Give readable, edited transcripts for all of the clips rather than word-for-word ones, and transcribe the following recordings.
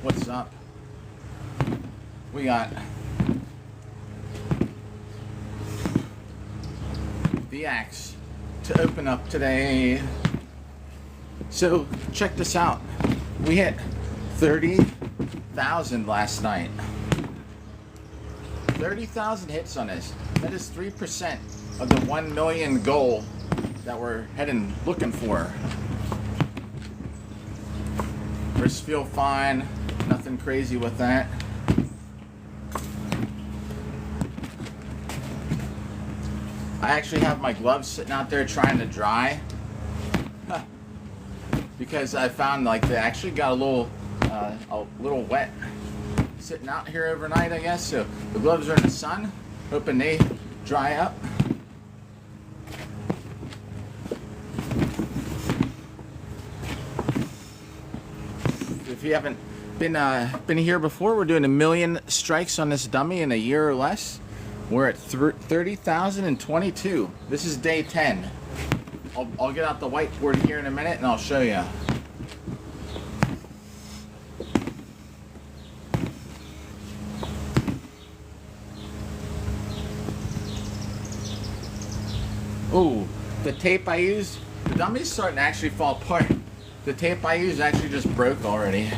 What's up? We got the axe to open up today. So check this out. We hit 30,000 last night. 30,000 hits on this. That is 3% of the 1 million goal that we're heading looking for. Wrists feel fine. Nothing crazy with that. I actually have my gloves sitting out there trying to dry because I found like they actually got a little wet sitting out here overnight, I guess. So the gloves are in the sun, hoping they dry up. If you haven't been here before, we're doing 1 million strikes on this dummy in a year or less. We're at 30,022. This is day 10. I'll get out the whiteboard here in a minute and I'll show you. Ooh, the tape I used, the dummy's starting to actually fall apart. The tape I used actually just broke already.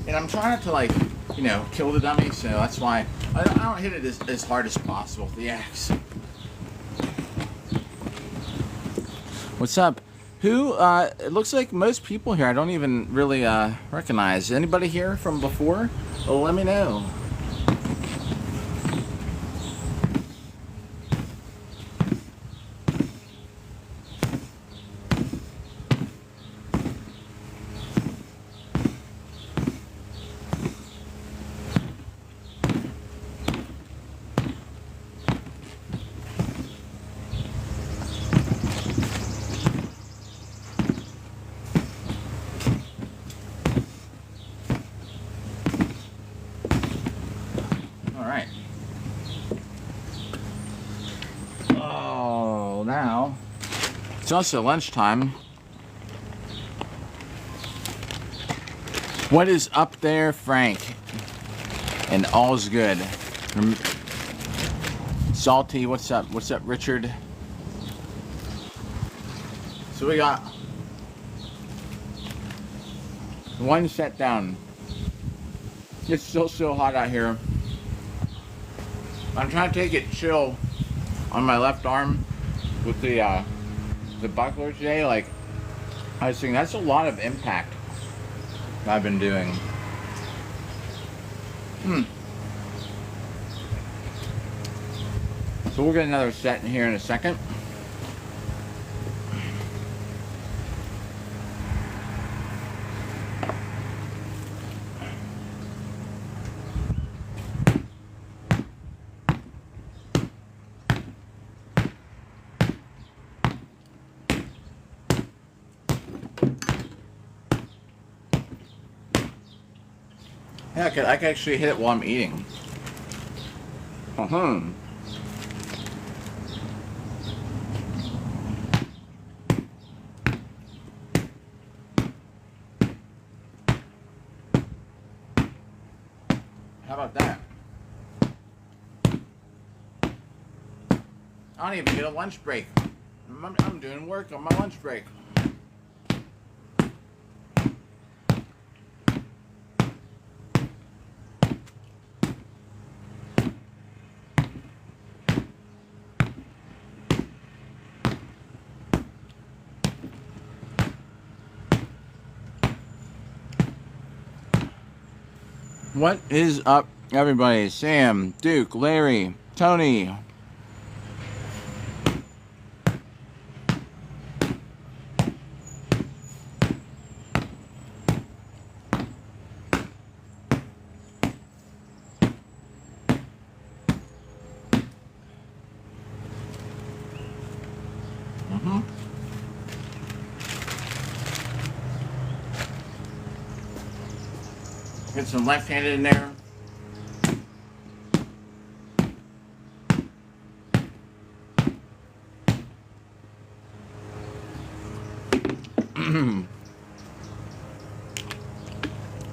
And I'm trying not to, like, you know, kill the dummy, so that's why I don't hit it as hard as possible with the axe. What's up? It looks like most people here I don't even really recognize. Anybody here from before? Well, let me know. Alright. Oh, now it's also lunchtime. What is up there, Frank? And all's good. Salty, what's up? What's up, Richard? So we got one set down. It's still so hot out here. I'm trying to take it chill on my left arm with the buckler today. Like, I was thinking that's a lot of impact I've been doing. So we'll get another set in here in a second. Yeah, I can actually hit it while I'm eating. How about that? I don't even get a lunch break. I'm doing work on my lunch break. What is up, everybody? Sam, Duke, Larry, Tony. Get some left-handed in there.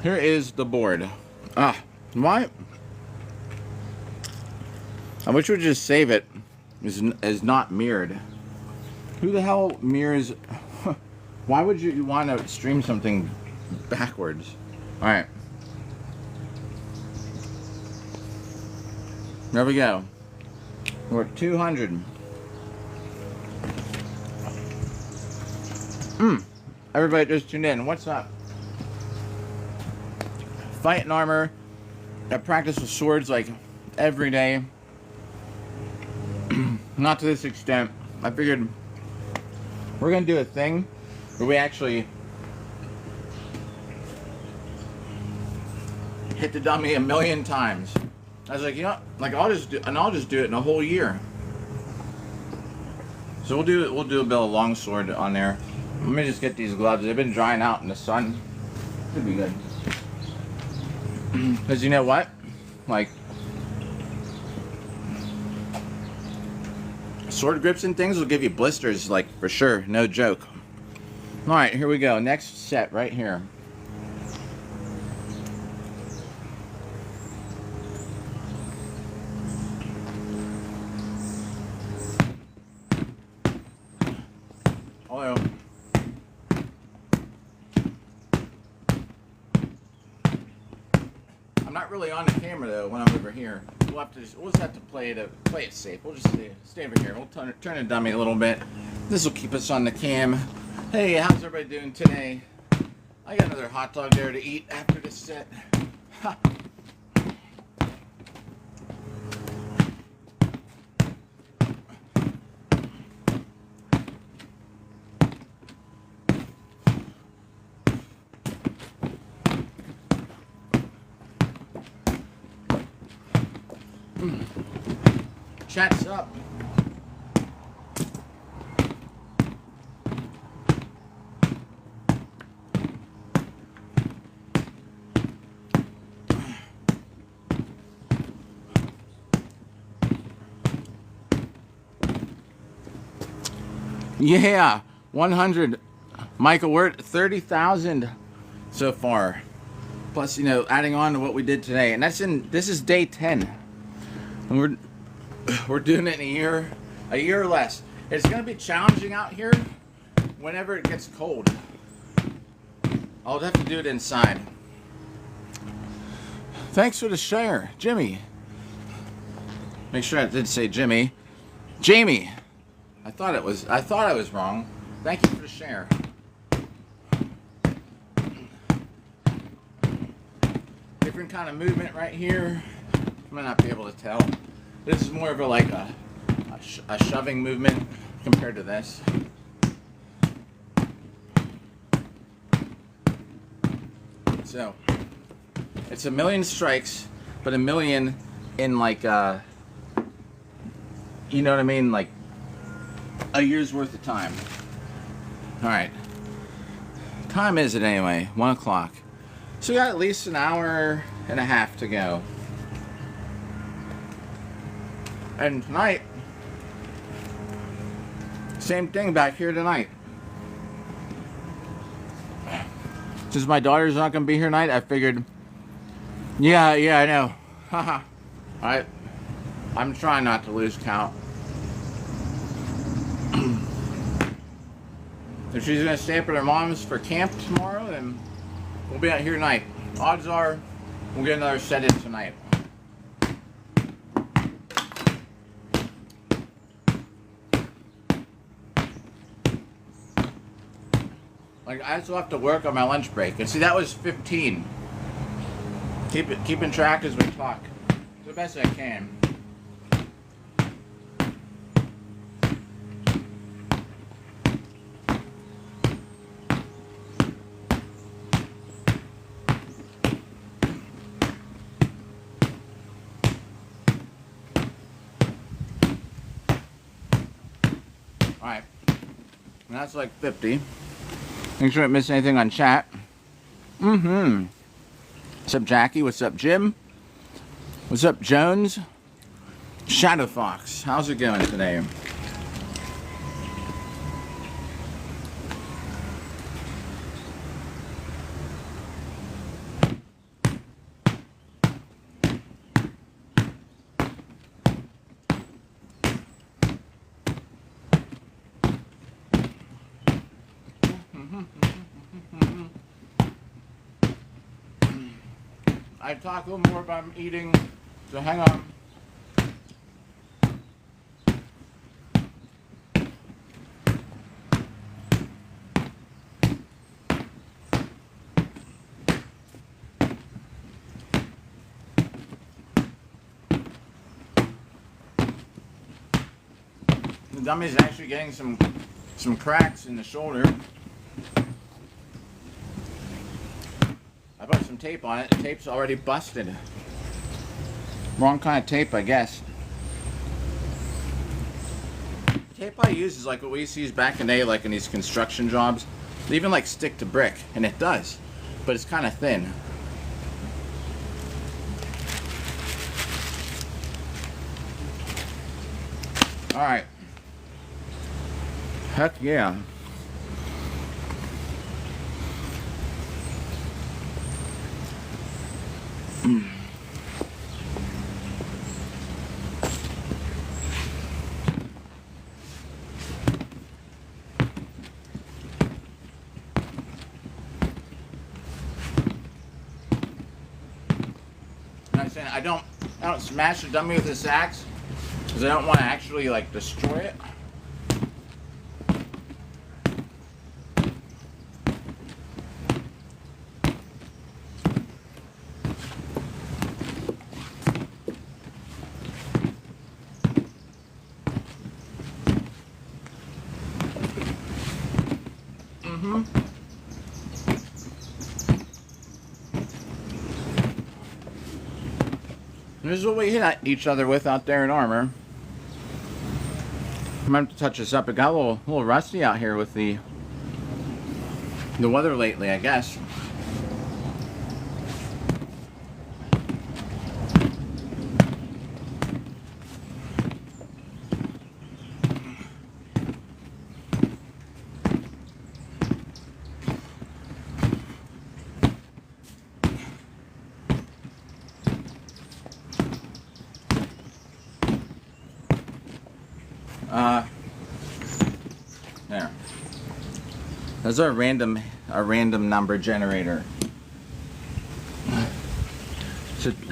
Here is the board. Why? I wish we would just save it as not mirrored. Who the hell mirrors? Why would you want to stream something backwards? All right. There we go. We're at 200. Everybody just tuned in. What's up? Fighting armor. I practice with swords like every day. Not to this extent. I figured we're gonna do a thing where we actually hit the dummy 1,000,000 times. I was like, you know, like I'll just do it in a whole year. So we'll do a bit of longsword on there. Let me just get these gloves. They've been drying out in the sun. Should be good. Because you know what? Like, sword grips and things will give you blisters, like, for sure. No joke. Alright, here we go. Next set right here. Oil. I'm not really on the camera though when I'm over here. We'll just have to play it safe. We'll just stay over here. We'll turn the dummy a little bit. This will keep us on the cam. Hey, how's everybody doing today? I got another hot dog there to eat after this set. Ha. Chat's up. Yeah, 100. Michael, we're at 30,000 so far. Plus, you know, adding on to what we did today, and this is day 10, and we're doing it in a year or less. It's gonna be challenging out here whenever it gets cold. I'll have to do it inside. Thanks for the share, Jimmy. Make sure I did say Jimmy. Jamie. I thought I was wrong. Thank you for the share. Different kind of movement right here. You might not be able to tell. This is more of a shoving movement compared to this. So it's 1,000,000 strikes, but 1,000,000 in like you know what I mean, like a year's worth of time. All right. Time is it anyway? 1 o'clock. So we got at least an hour and a half to go. And tonight, same thing back here tonight. Since my daughter's not gonna be here tonight, I figured, yeah, I know. Haha. I'm trying not to lose count. If she's gonna stay up at her mom's for camp tomorrow, then we'll be out here tonight. Odds are we'll get another set in tonight. Like, I still have to work on my lunch break. And see, that was 15. Keeping track as we talk. The best I can. Alright. And that's like 50. Make sure I didn't miss anything on chat. What's up, Jackie? What's up, Jim? What's up, Jones? Shadow Fox, how's it going today? I talk a little more about eating, so hang on. The dummy's actually getting some cracks in the shoulder. I put some tape on it. The tape's already busted. Wrong kind of tape, I guess. The tape I use is like what we used to use back in the day, like in these construction jobs. They even like stick to brick, and it does, but it's kind of thin. All right. Heck yeah. I don't smash the dummy with this axe because I don't want to actually like destroy it. This is what we hit each other with out there in armor. I'm gonna have to touch this up. It got a little rusty out here with the weather lately, I guess. There. That's our random number generator.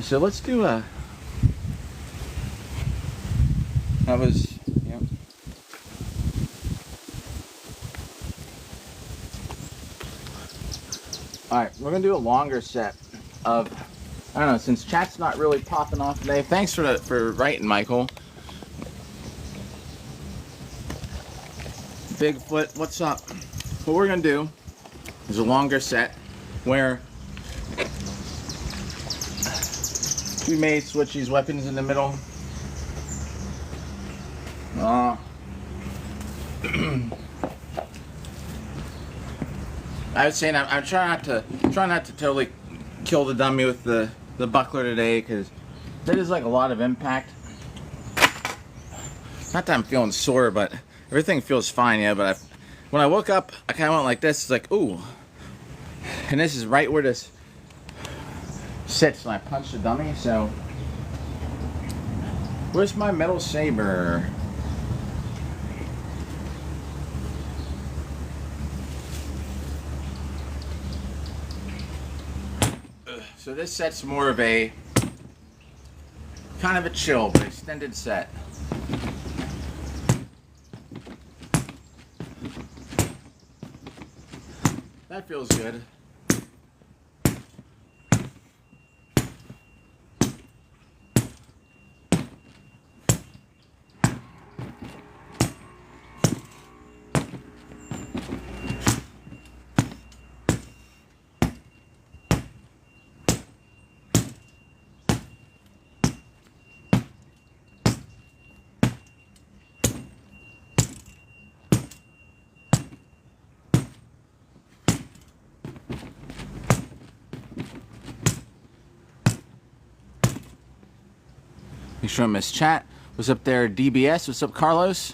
So let's do a. That was, yeah. All right, we're gonna do a longer set of. I don't know, since chat's not really popping off today. Thanks for writing, Michael. Bigfoot, what's up? What we're gonna do is a longer set where we may switch these weapons in the middle. I was saying I'm trying not to totally kill the dummy with the buckler today because there is like a lot of impact. Not that I'm feeling sore, but everything feels fine, yeah, but when I woke up, I kind of went like this. It's like, ooh. And this is right where this sits when I punch the dummy, so. Where's my metal saber? So this set's more of a, kind of a chill, but extended set. That feels good. Make sure I miss chat. What's up there, DBS? What's up, Carlos?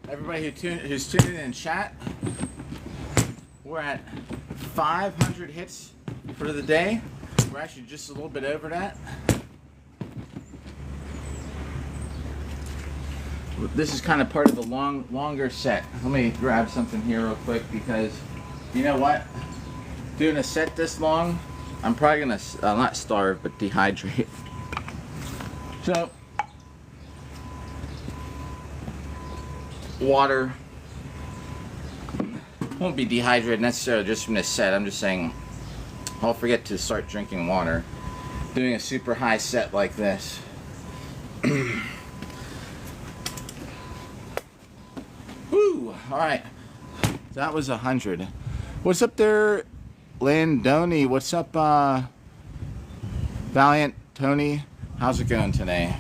Everybody who's tuning in chat, we're at 500 hits for the day. We're actually just a little bit over that. This is kind of part of the longer set. Let me grab something here real quick, because you know what? Doing a set this long, I'm probably gonna not starve, but dehydrate. So, water. Won't be dehydrated necessarily just from this set. I'm just saying I'll forget to start drinking water doing a super high set like this. Woo! Alright. That was 100. What's up there, Landoni? What's up, Valiant Tony? How's it going today?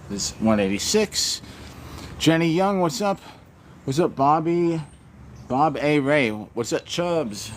This is 186. Jenny Young, what's up? What's up, Bobby? Bob A. Ray, what's up, Chubbs?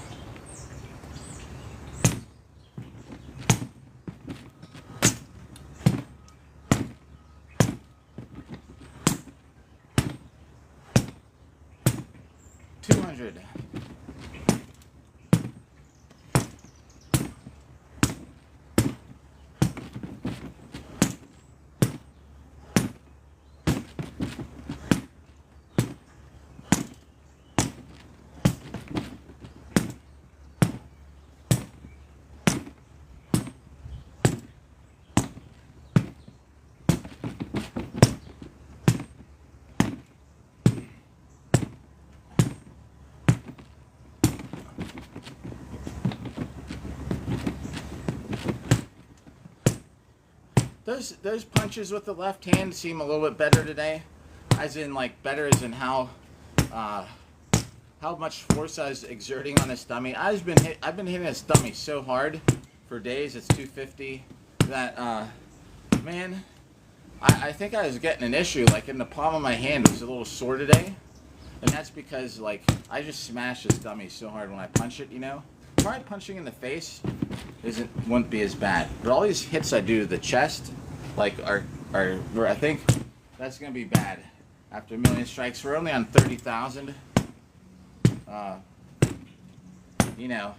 Those punches with the left hand seem a little bit better today, as in like better as in how much force I was exerting on this dummy. I've been hitting this dummy so hard for days. It's 250 that man, I think I was getting an issue like in the palm of my hand. It was a little sore today, and that's because like I just smashed this dummy so hard when I punch it. You know, probably punching in the face wouldn't be as bad, but all these hits I do to the chest like are I think that's gonna be bad after a million strikes. We're only on 30,000. You know,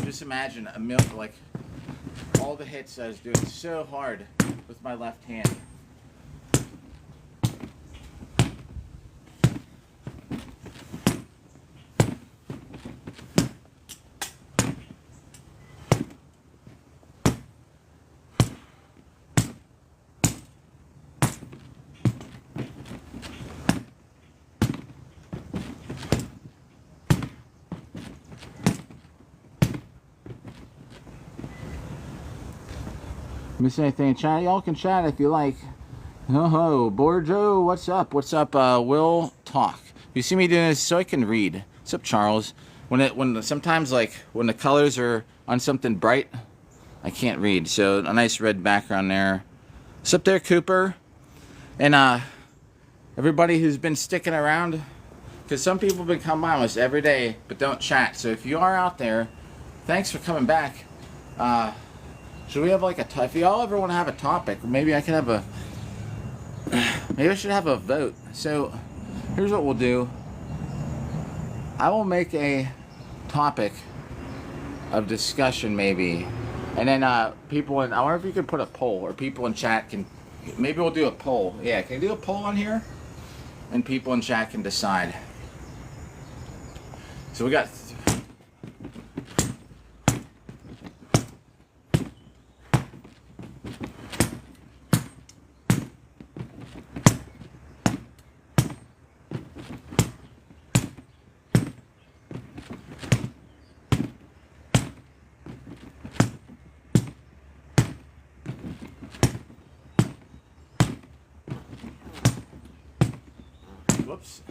just imagine like all the hits I was doing so hard with my left hand. Miss anything in chat? Y'all can chat if you like. Oh, Borjo, what's up? What's up? Will talk. You see me doing this so I can read. What's up, Charles? Sometimes like when the colors are on something bright, I can't read. So a nice red background there. What's up there, Cooper? And everybody who's been sticking around, because some people have been coming by almost every day, but don't chat. So if you are out there, thanks for coming back. Should we have like if y'all ever want to have a topic, maybe I could have a. Maybe I should have a vote. So, here's what we'll do. I will make a topic of discussion, maybe, and then people in. I wonder if you could put a poll, or people in chat can. Maybe we'll do a poll. Yeah, can you do a poll on here? And people in chat can decide. So we got. Whoops.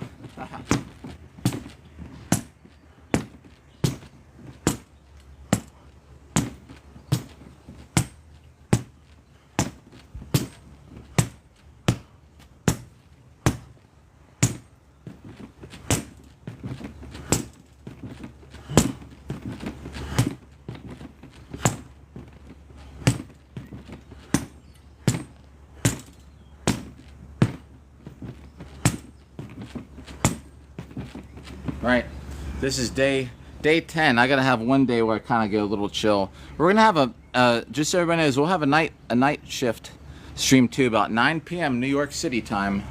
Right, this is day 10. I gotta have one day where I kind of get a little chill. We're gonna have just so everybody knows, we'll have a night shift stream too, about 9 p.m. New York City time.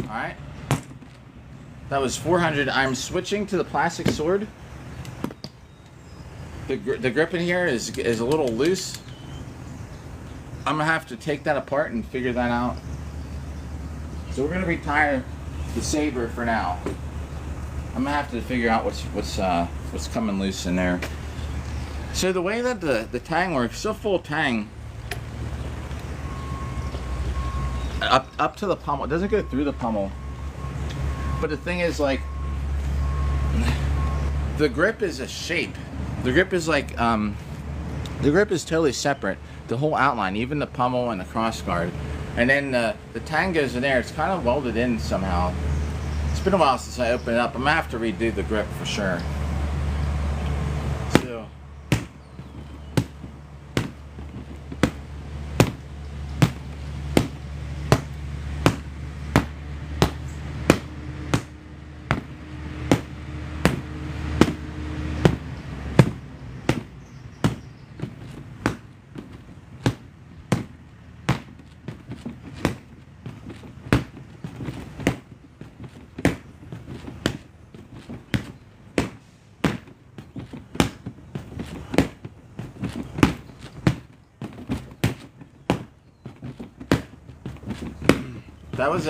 Alright, that was 400. I'm switching to the plastic sword. The grip in here is a little loose. I'm gonna have to take that apart and figure that out. So we're gonna retire the saber for now. I'm gonna have to figure out what's coming loose in there. So the way that the tang works, so full tang. Up to the pommel. It doesn't go through the pommel. But the thing is, like, the grip is a shape. The grip is like, the grip is totally separate. The whole outline, even the pommel and the cross guard. And then the tang goes in there. It's kind of welded in somehow. It's been a while since I opened it up. I'm gonna have to redo the grip for sure. So. That was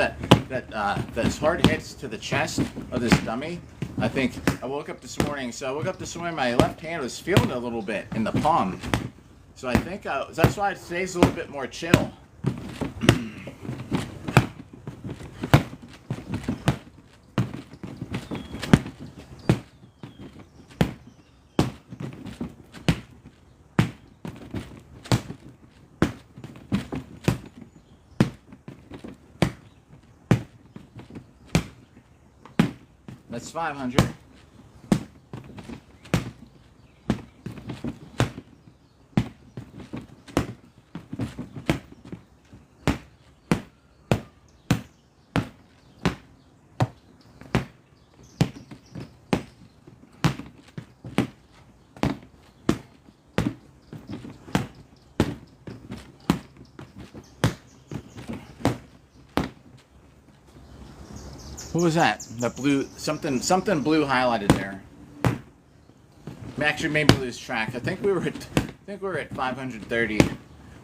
those hard hits to the chest of this dummy. I think I woke up this morning. So I woke up this morning, my left hand was feeling a little bit in the palm. So I think that's why it stays a little bit more chill. That's 500. What was that? That blue, something blue highlighted there. Actually, maybe lose track. I think we were at 530.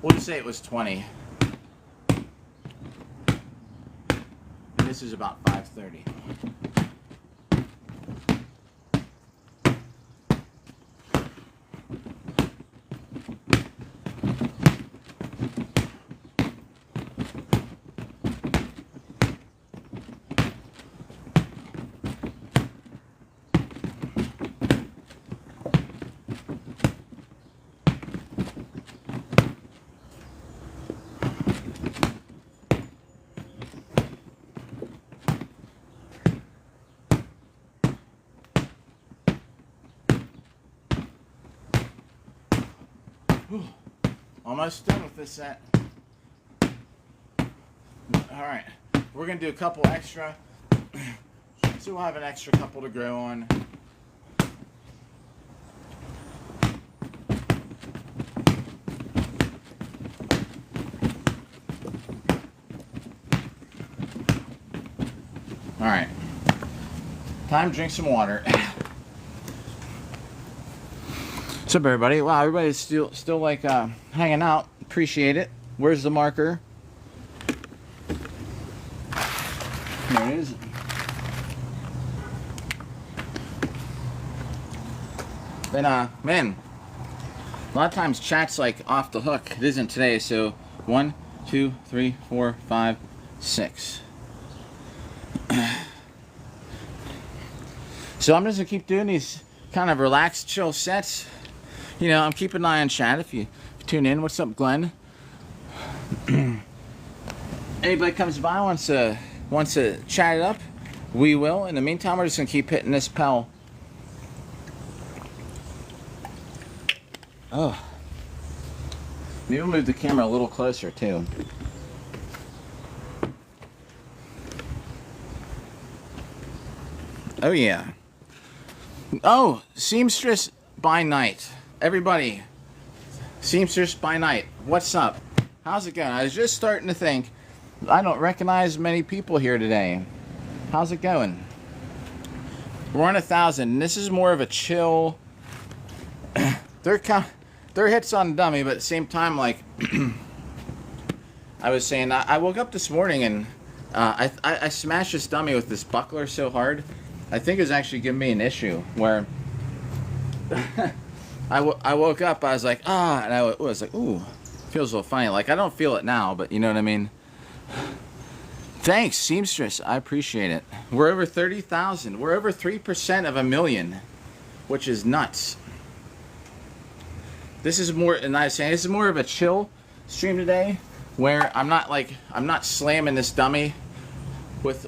We'll just say it was 20. And this is about 5:30. Almost done with this set. Alright, we're going to do a couple extra, so we'll have an extra couple to grow on. Alright, time to drink some water. What's up, everybody? Wow, everybody's still like hanging out. Appreciate it. Where's the marker? There it is. Then man, a lot of times chat's like off the hook. It isn't today. So 1, 2, 3, 4, 5, 6. So I'm just gonna keep doing these kind of relaxed, chill sets. You know, I'm keeping an eye on chat if you tune in. What's up, Glenn? Anybody comes by wants to chat it up, we will. In the meantime, we're just gonna keep hitting this Pell. Oh, maybe we'll move the camera a little closer too. Oh yeah. Oh, seamstress by night. Everybody, seamstress by night, what's up? How's it going? I was just starting to think, I don't recognize many people here today. How's it going? We're on 1,000, and this is more of a chill. They're hits on dummy, but at the same time, like I was saying, I woke up this morning and I smashed this dummy with this buckler so hard. I think it was actually giving me an issue where I woke up, I was like, and I was like, ooh, feels a little funny. Like, I don't feel it now, but you know what I mean? Thanks, seamstress. I appreciate it. We're over 30,000. We're over 3% of a million, which is nuts. This is more, and I was saying, this is more of a chill stream today, where I'm not slamming this dummy with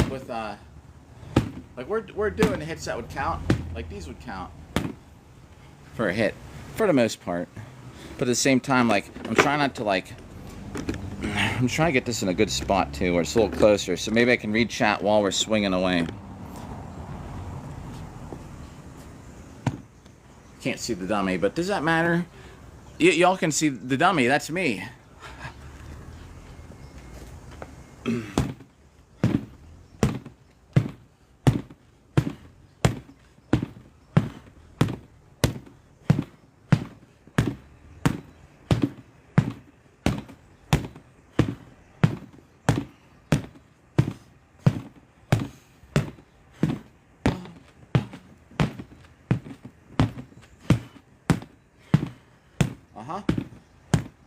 like we're doing hits that would count. Like these would count for a hit, for the most part. But at the same time, like, I'm trying not to, like, I'm trying to get this in a good spot too, where it's a little closer, so maybe I can read chat while we're swinging away. Can't see the dummy, but does that matter? Y'all can see the dummy, that's me.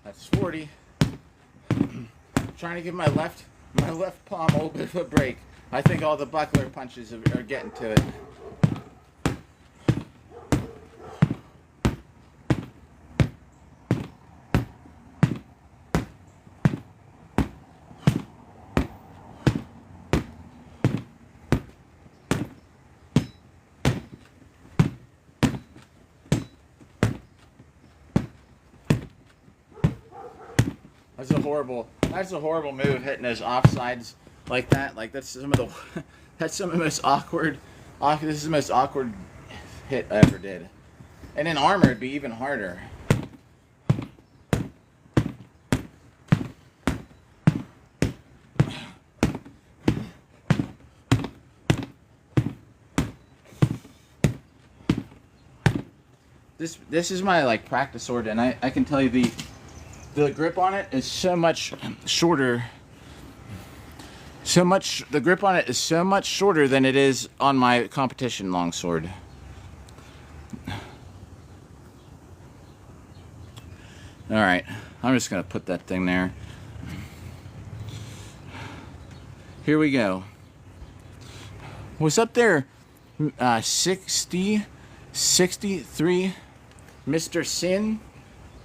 That's 40. Trying to give my left palm a little bit of a break. I think all the buckler punches are getting to it. That's a horrible move, hitting those offsides like that. Like that's some of the most awkward. This is the most awkward hit I ever did. And in armor, it'd be even harder. This is my like practice sword, and I can tell you the grip on it is so much shorter. The grip on it is so much shorter than it is on my competition longsword. Alright, I'm just going to put that thing there. Here we go. What's up there? 63, Mr. Sin?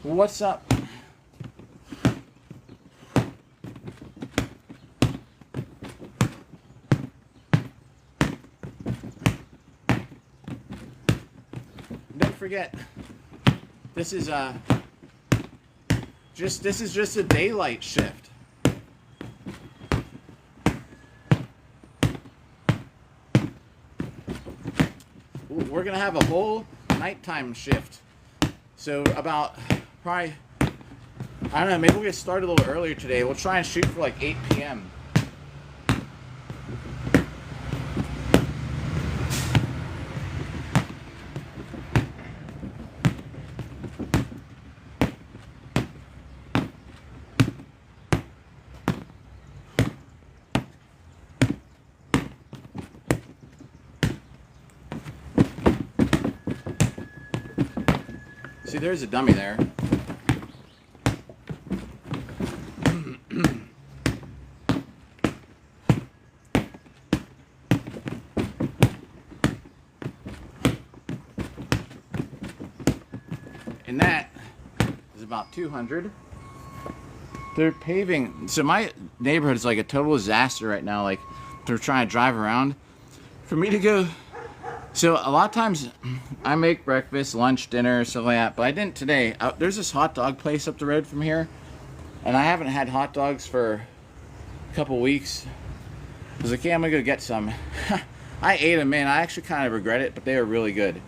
What's up? Don't forget, this is just a daylight shift. We're gonna have a whole nighttime shift. So about probably, I don't know, maybe we'll get started a little earlier today. We'll try and shoot for like 8 p.m. See, there's a dummy there. And that is about 200. They're paving. So my neighborhood is like a total disaster right now. Like, they're trying to drive around. For me to go... So a lot of times I make breakfast, lunch, dinner, stuff like that, but I didn't today. There's this hot dog place up the road from here, and I haven't had hot dogs for a couple weeks. I was like, yeah, I'm gonna go get some. I ate them, man. I actually kind of regret it, but they were really good.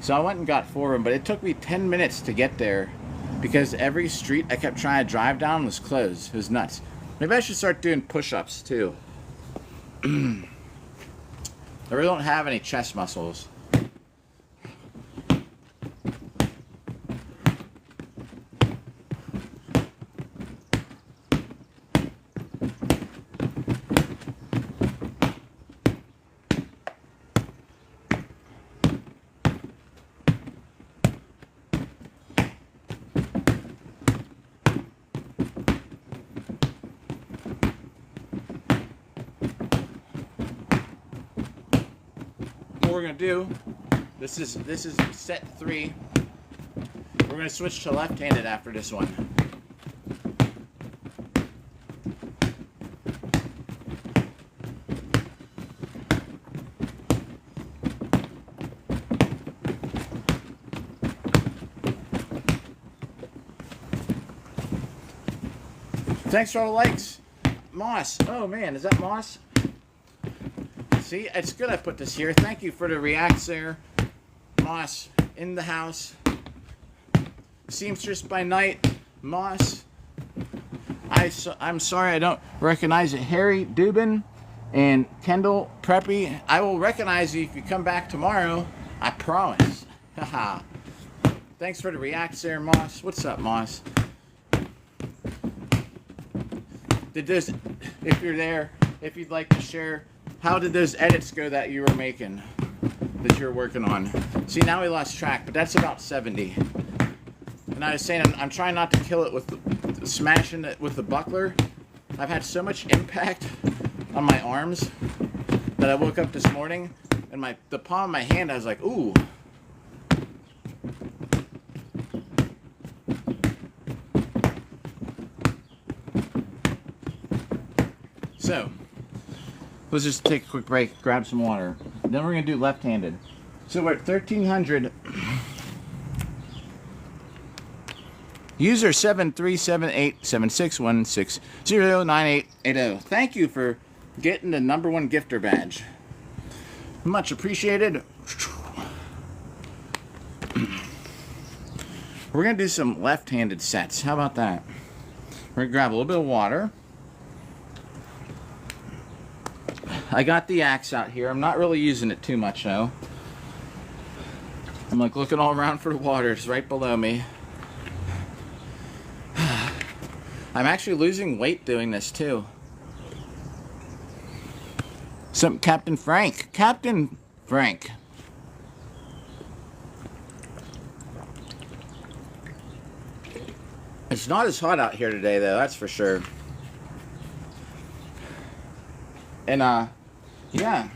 So I went and got 4 of them, but it took me 10 minutes to get there because every street I kept trying to drive down was closed. It was nuts. Maybe I should start doing push-ups too. I really don't have any chest muscles. What we're gonna do, this is set 3. We're gonna switch to left-handed after this one. Thanks for all the likes. Moss. Oh man, is that Moss? See, it's good I put this here. Thank you for the reacts there. Moss, in the house. Seamstress by night. Moss. I'm sorry I don't recognize it. Harry Dubin and Kendall Preppy. I will recognize you if you come back tomorrow. I promise. Haha. Thanks for the reacts there, Moss. What's up, Moss? Did this, if you're there, if you'd like to share, how did those edits go that you were making, that you're working on? See, now we lost track, but that's about 70. And I was saying, I'm trying not to kill it with smashing it with the buckler. I've had so much impact on my arms that I woke up this morning and the palm of my hand, I was like, ooh. So, let's just take a quick break, grab some water. Then we're going to do left-handed. So we're at 1300. User 737876160980. Thank you for getting the #1 gifter badge. Much appreciated. We're going to do some left-handed sets. How about that? We're going to grab a little bit of water. I got the axe out here. I'm not really using it too much though. I'm like looking all around for the water. It's right below me. I'm actually losing weight doing this too. Some Captain Frank. Captain Frank. It's not as hot out here today though, that's for sure. And yeah,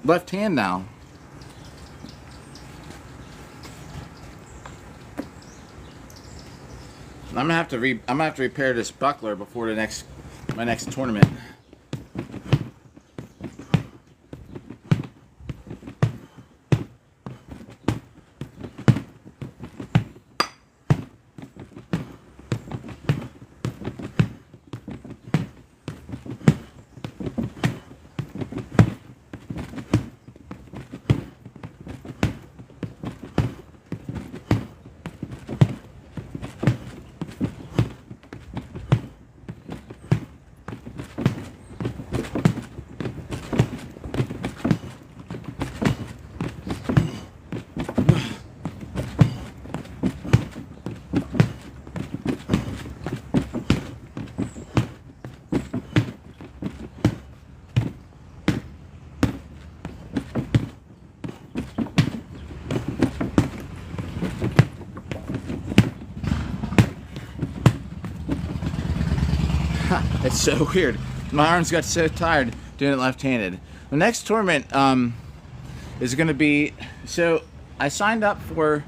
left hand now. I'm gonna have to repair this buckler before my next tournament. It's so weird. My arms got so tired doing it left-handed. The next tournament is going to be... So, I signed up for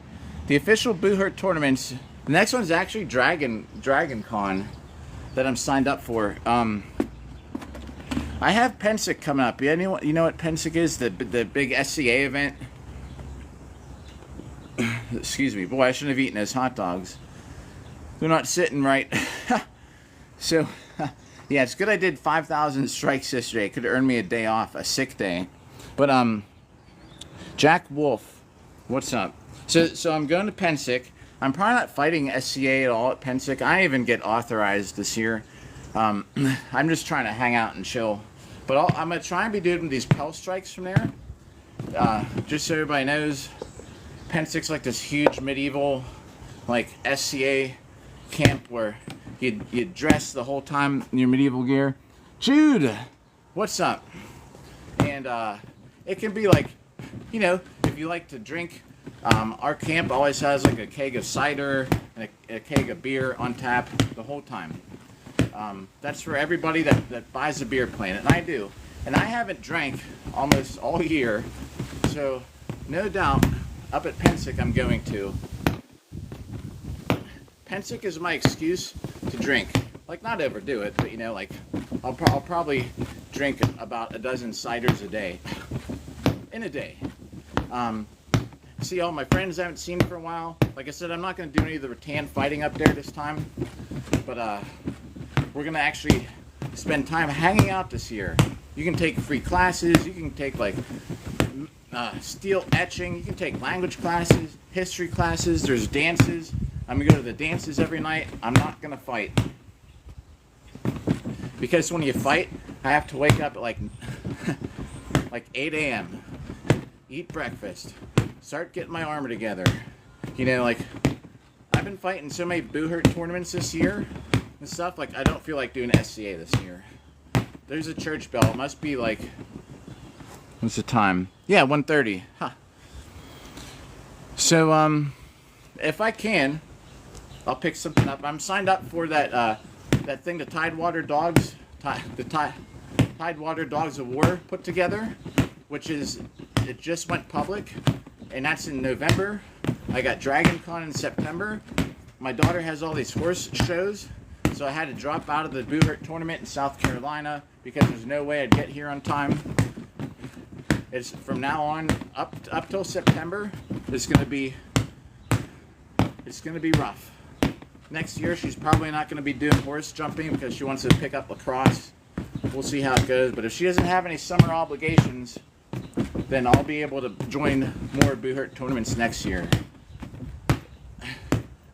the official Boohurt tournaments. The next one's actually Dragon Con that I'm signed up for. I have Pensic coming up. You know what Pensic is? The big SCA event? Excuse me. Boy, I shouldn't have eaten those hot dogs. They're not sitting right. So... Yeah, it's good I did 5,000 strikes yesterday. It could have earned me a day off, a sick day. But, Jack Wolf, what's up? So I'm going to Pensic. I'm probably not fighting SCA at all at Pensic. I didn't even get authorized this year. I'm just trying to hang out and chill. But I'm going to try and be doing these Pell strikes from there. Just so everybody knows, Pensic's like this huge medieval, like, SCA camp where... You dress the whole time in your medieval gear. Jude, what's up? And it can be like, you know, if you like to drink, our camp always has like a keg of cider and a keg of beer on tap the whole time. That's for everybody that buys a beer plan, and I do. And I haven't drank almost all year, so no doubt up at Pensic I'm going to. Pensic is my excuse to drink. Like, not overdo it, but you know, like, I'll probably drink about a dozen ciders a day. In a day. See all my friends I haven't seen for a while. Like I said, I'm not going to do any of the rattan fighting up there this time. But, we're going to actually spend time hanging out this year. You can take free classes. You can take, like, steel etching. You can take language classes, history classes. There's dances. I'm going to go to the dances every night. I'm not going to fight. Because when you fight, I have to wake up at like 8 a.m. Eat breakfast. Start getting my armor together. You know, like, I've been fighting so many Boohurt tournaments this year and stuff. Like, I don't feel like doing SCA this year. There's a church bell. It must be like... What's the time? Yeah, 1:30. Huh. So, if I can... I'll pick something up. I'm signed up for that that thing the Tidewater Dogs of War put together, which is, it just went public, and that's in November. I got Dragon Con in September. My daughter has all these horse shows, so I had to drop out of the Boohurt tournament in South Carolina because there's no way I'd get here on time. It's from now on up till September. It's gonna be rough. Next year, she's probably not going to be doing horse jumping because she wants to pick up lacrosse. We'll see how it goes. But if she doesn't have any summer obligations, then I'll be able to join more Boohurt tournaments next year.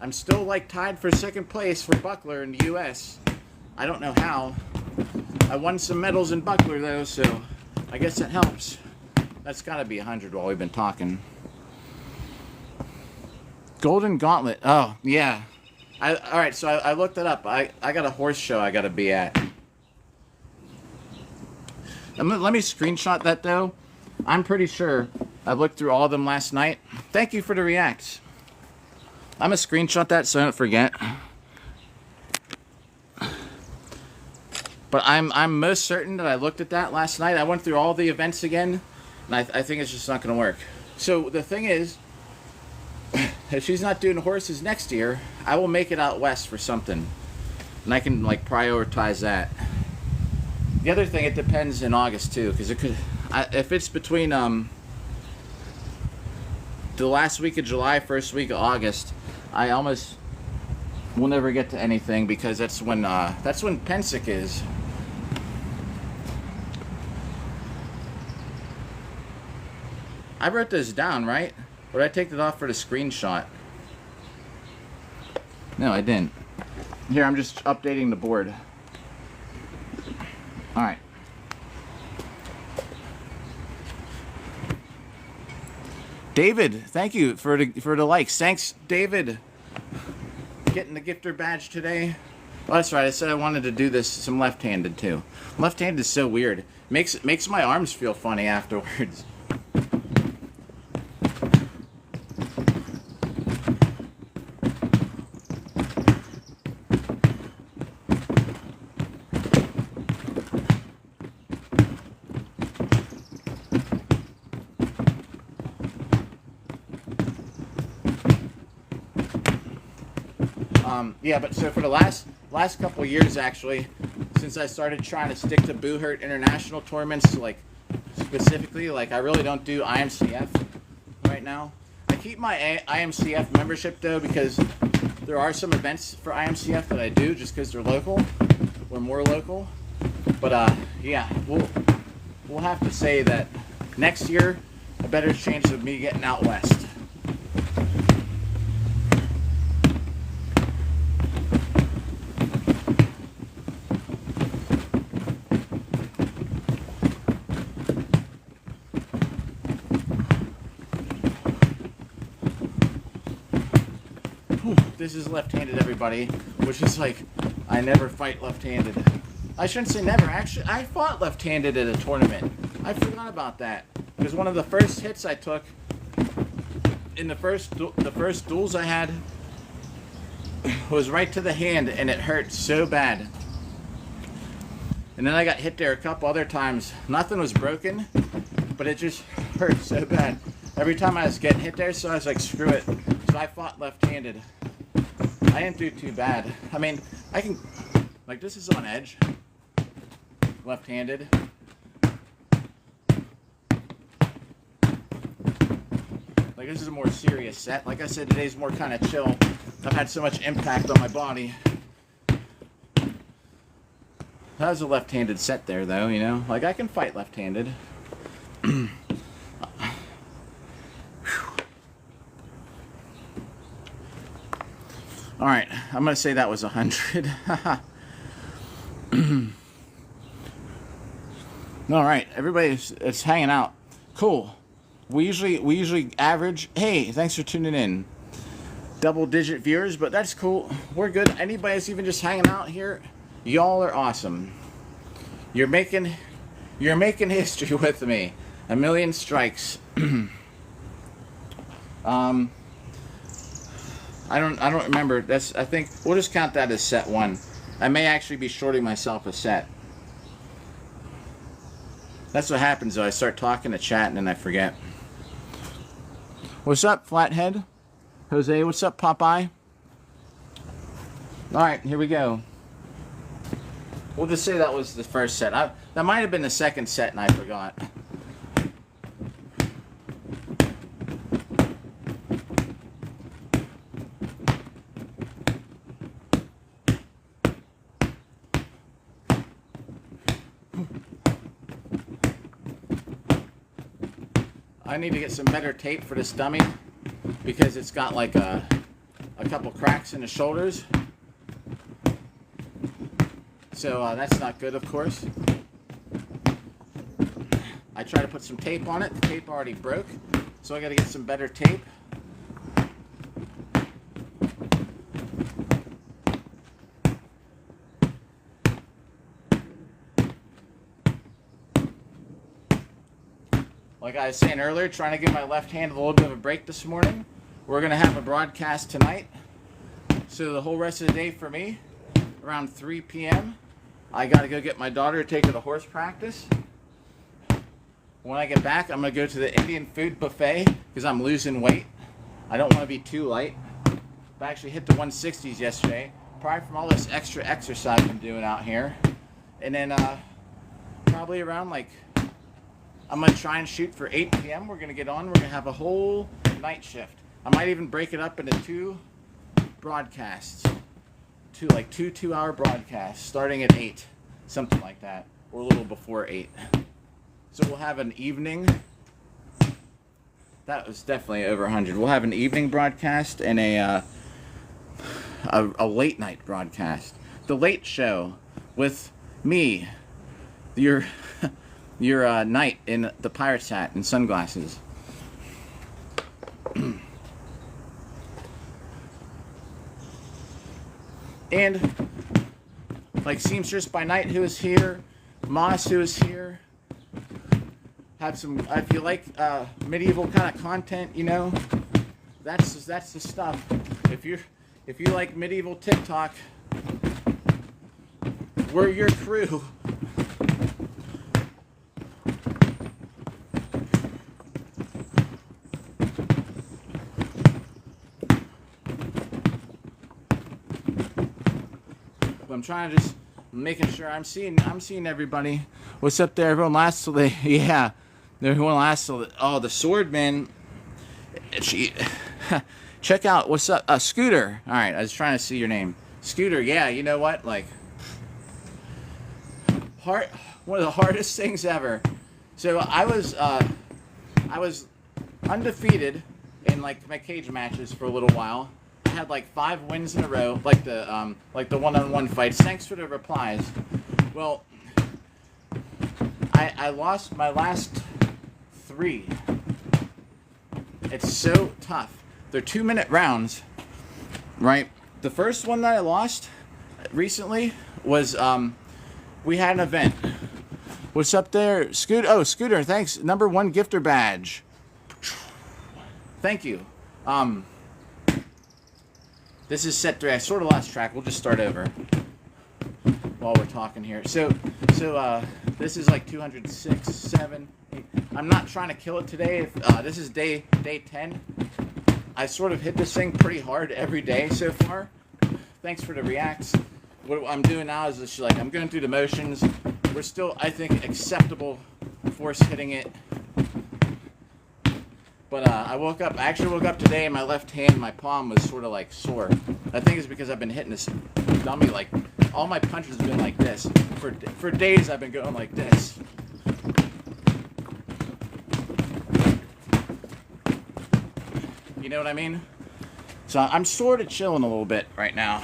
I'm still like tied for second place for Buckler in the U.S. I don't know how. I won some medals in Buckler though, so I guess that helps. That's got to be 100 while we've been talking. Golden Gauntlet. Oh, yeah. All right, so I looked it up. I got a horse show I got to be at. Let me screenshot that, though. I'm pretty sure I looked through all of them last night. Thank you for the reacts. I'm going to screenshot that so I don't forget. But I'm most certain that I looked at that last night. I went through all the events again, and I think it's just not going to work. So the thing is, if she's not doing horses next year, I will make it out west for something. And I can, like, prioritize that. The other thing, it depends in August, too, because it could... if it's between the last week of July, first week of August, I almost will never get to anything, because that's when Pensick is. I wrote this down, right? Or did I take it off for the screenshot? No, I didn't. Here, I'm just updating the board. Alright. David, thank you for the likes. Thanks, David. Getting the gifter badge today. Oh, that's right. I said I wanted to do this some left-handed too. Left-handed is so weird. Makes my arms feel funny afterwards. Yeah, but so for the last couple of years, actually, since I started trying to stick to Boohurt International tournaments, like specifically, like I really don't do IMCF right now. I keep my IMCF membership though, because there are some events for IMCF that I do just because they're local or more local. But yeah, we'll have to say that next year a better chance of me getting out west. This is left-handed, everybody, which is like, I never fight left-handed. I shouldn't say never. Actually, I fought left-handed at a tournament. I forgot about that. Because one of the first hits I took in the first duels I had was right to the hand, and it hurt so bad. And then I got hit there a couple other times. Nothing was broken, but it just hurt so bad. Every time I was getting hit there, so I was like, screw it. So I fought left-handed. I didn't do too bad. I mean, I can, like, this is on edge, left-handed. Like, this is a more serious set. Like I said, today's more kind of chill. I've had so much impact on my body. That was a left-handed set there, though, you know? Like, I can fight left-handed. All right, I'm gonna say that was 100. All right, everybody's it's hanging out. Cool. We usually average. Hey, thanks for tuning in. Double-digit viewers, but that's cool. We're good. Anybody that's even just hanging out here, y'all are awesome. You're making history with me. 1,000,000 strikes. I don't remember. I think we'll just count that as set 1. I may actually be shorting myself a set. That's what happens though. I start talking to chat and then I forget. What's up, Flathead? Jose, what's up, Popeye? Alright, here we go. We'll just say that was the first set. That might have been the second set and I forgot. I need to get some better tape for this dummy because it's got like a couple cracks in the shoulders. So that's not good, of course. I tried to put some tape on it. The tape already broke, so I got to get some better tape. like I was saying earlier, trying to give my left hand a little bit of a break this morning. We're going to have a broadcast tonight. So the whole rest of the day for me, around 3 p.m., I got to go get my daughter to take her to horse practice. When I get back, I'm going to go to the Indian food buffet because I'm losing weight. I don't want to be too light. I actually hit the 160s yesterday, probably from all this extra exercise I'm doing out here. And then probably around like, I'm going to try and shoot for 8 p.m. We're going to get on. We're going to have a whole night shift. I might even break it up into 2 broadcasts. Two 2-hour broadcasts starting at 8. Something like that. Or a little before 8. So we'll have an evening. That was definitely over 100. We'll have an evening broadcast and a late night broadcast. The Late Show with me, your knight in the pirate's hat and sunglasses. And like Seamstress by Night, who is here, Moss, who is here. Have some, if you like medieval kind of content, you know, that's the stuff. If you like medieval TikTok, we're your crew. I'm trying to just making sure I'm seeing everybody. What's up there? Everyone lasts till they, yeah. Everyone lasts till the sword man. Check out what's up, Scooter. All right, I was trying to see your name, Scooter. Yeah, you know what? Like, one of the hardest things ever. So I was undefeated in like my cage matches for a little while. I had like 5 wins in a row, like the one-on-one fights. Thanks for the replies. Well, I lost my last 3. It's so tough. They're 2-minute rounds, right? The first one that I lost recently was we had an event. What's up there, Scooter? Oh, Scooter, thanks. #1 gifter badge. Thank you. This is set 3. I sort of lost track. We'll just start over while we're talking here. So this is like 206, 7, 8. I'm not trying to kill it today. This is day 10. I sort of hit this thing pretty hard every day so far. Thanks for the reacts. What I'm doing now is just like I'm going through the motions. We're still, I think, acceptable force hitting it. But I actually woke up today and my left hand, my palm was sort of like sore. I think it's because I've been hitting this dummy like, all my punches have been like this. For days I've been going like this. You know what I mean? So I'm sort of chilling a little bit right now.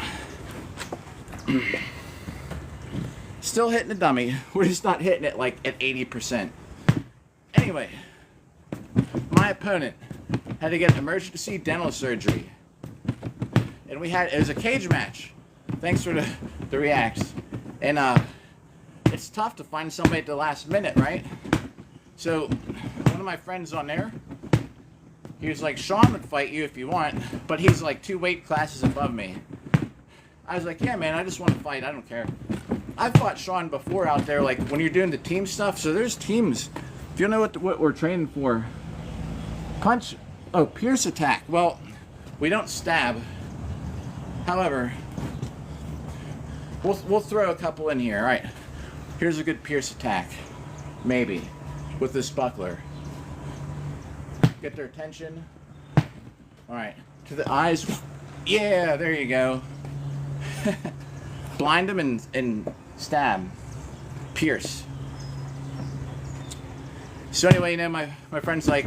Still hitting the dummy. We're just not hitting it like at 80%. Anyway. My opponent had to get emergency dental surgery. And it was a cage match. Thanks for the reacts. And it's tough to find somebody at the last minute, right? So one of my friends on there, he was like, Sean would fight you if you want, but he's like 2 weight classes above me. I was like, yeah, man, I just want to fight. I don't care. I've fought Sean before out there, like when you're doing the team stuff. So there's teams. If you know what we're training for. Punch, pierce attack. Well, we don't stab. However, we'll throw a couple in here. All right, here's a good pierce attack, maybe, with this buckler. Get their attention. All right, to the eyes. Yeah, there you go. Blind them and stab, pierce. So anyway, you know, my friend's like,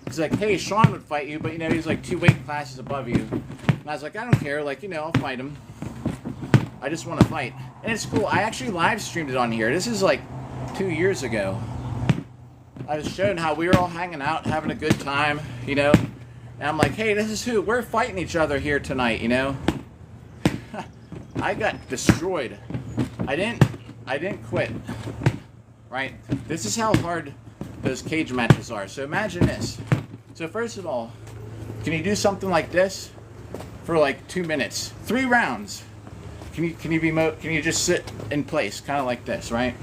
he's like, hey, Sean would fight you, but you know, he's like 2 weight classes above you. And I was like, I don't care, like, you know, I'll fight him. I just want to fight. And it's cool. I actually live streamed it on here. This is like 2 years ago. I was showing how we were all hanging out, having a good time, you know. And I'm like, hey, this is who? We're fighting each other here tonight, you know. I got destroyed. I didn't quit. Right? This is how hard those cage matches are. So imagine this. So first of all, can you do something like this for like 2 minutes, 3 rounds? Can you just sit in place, kind of like this, right?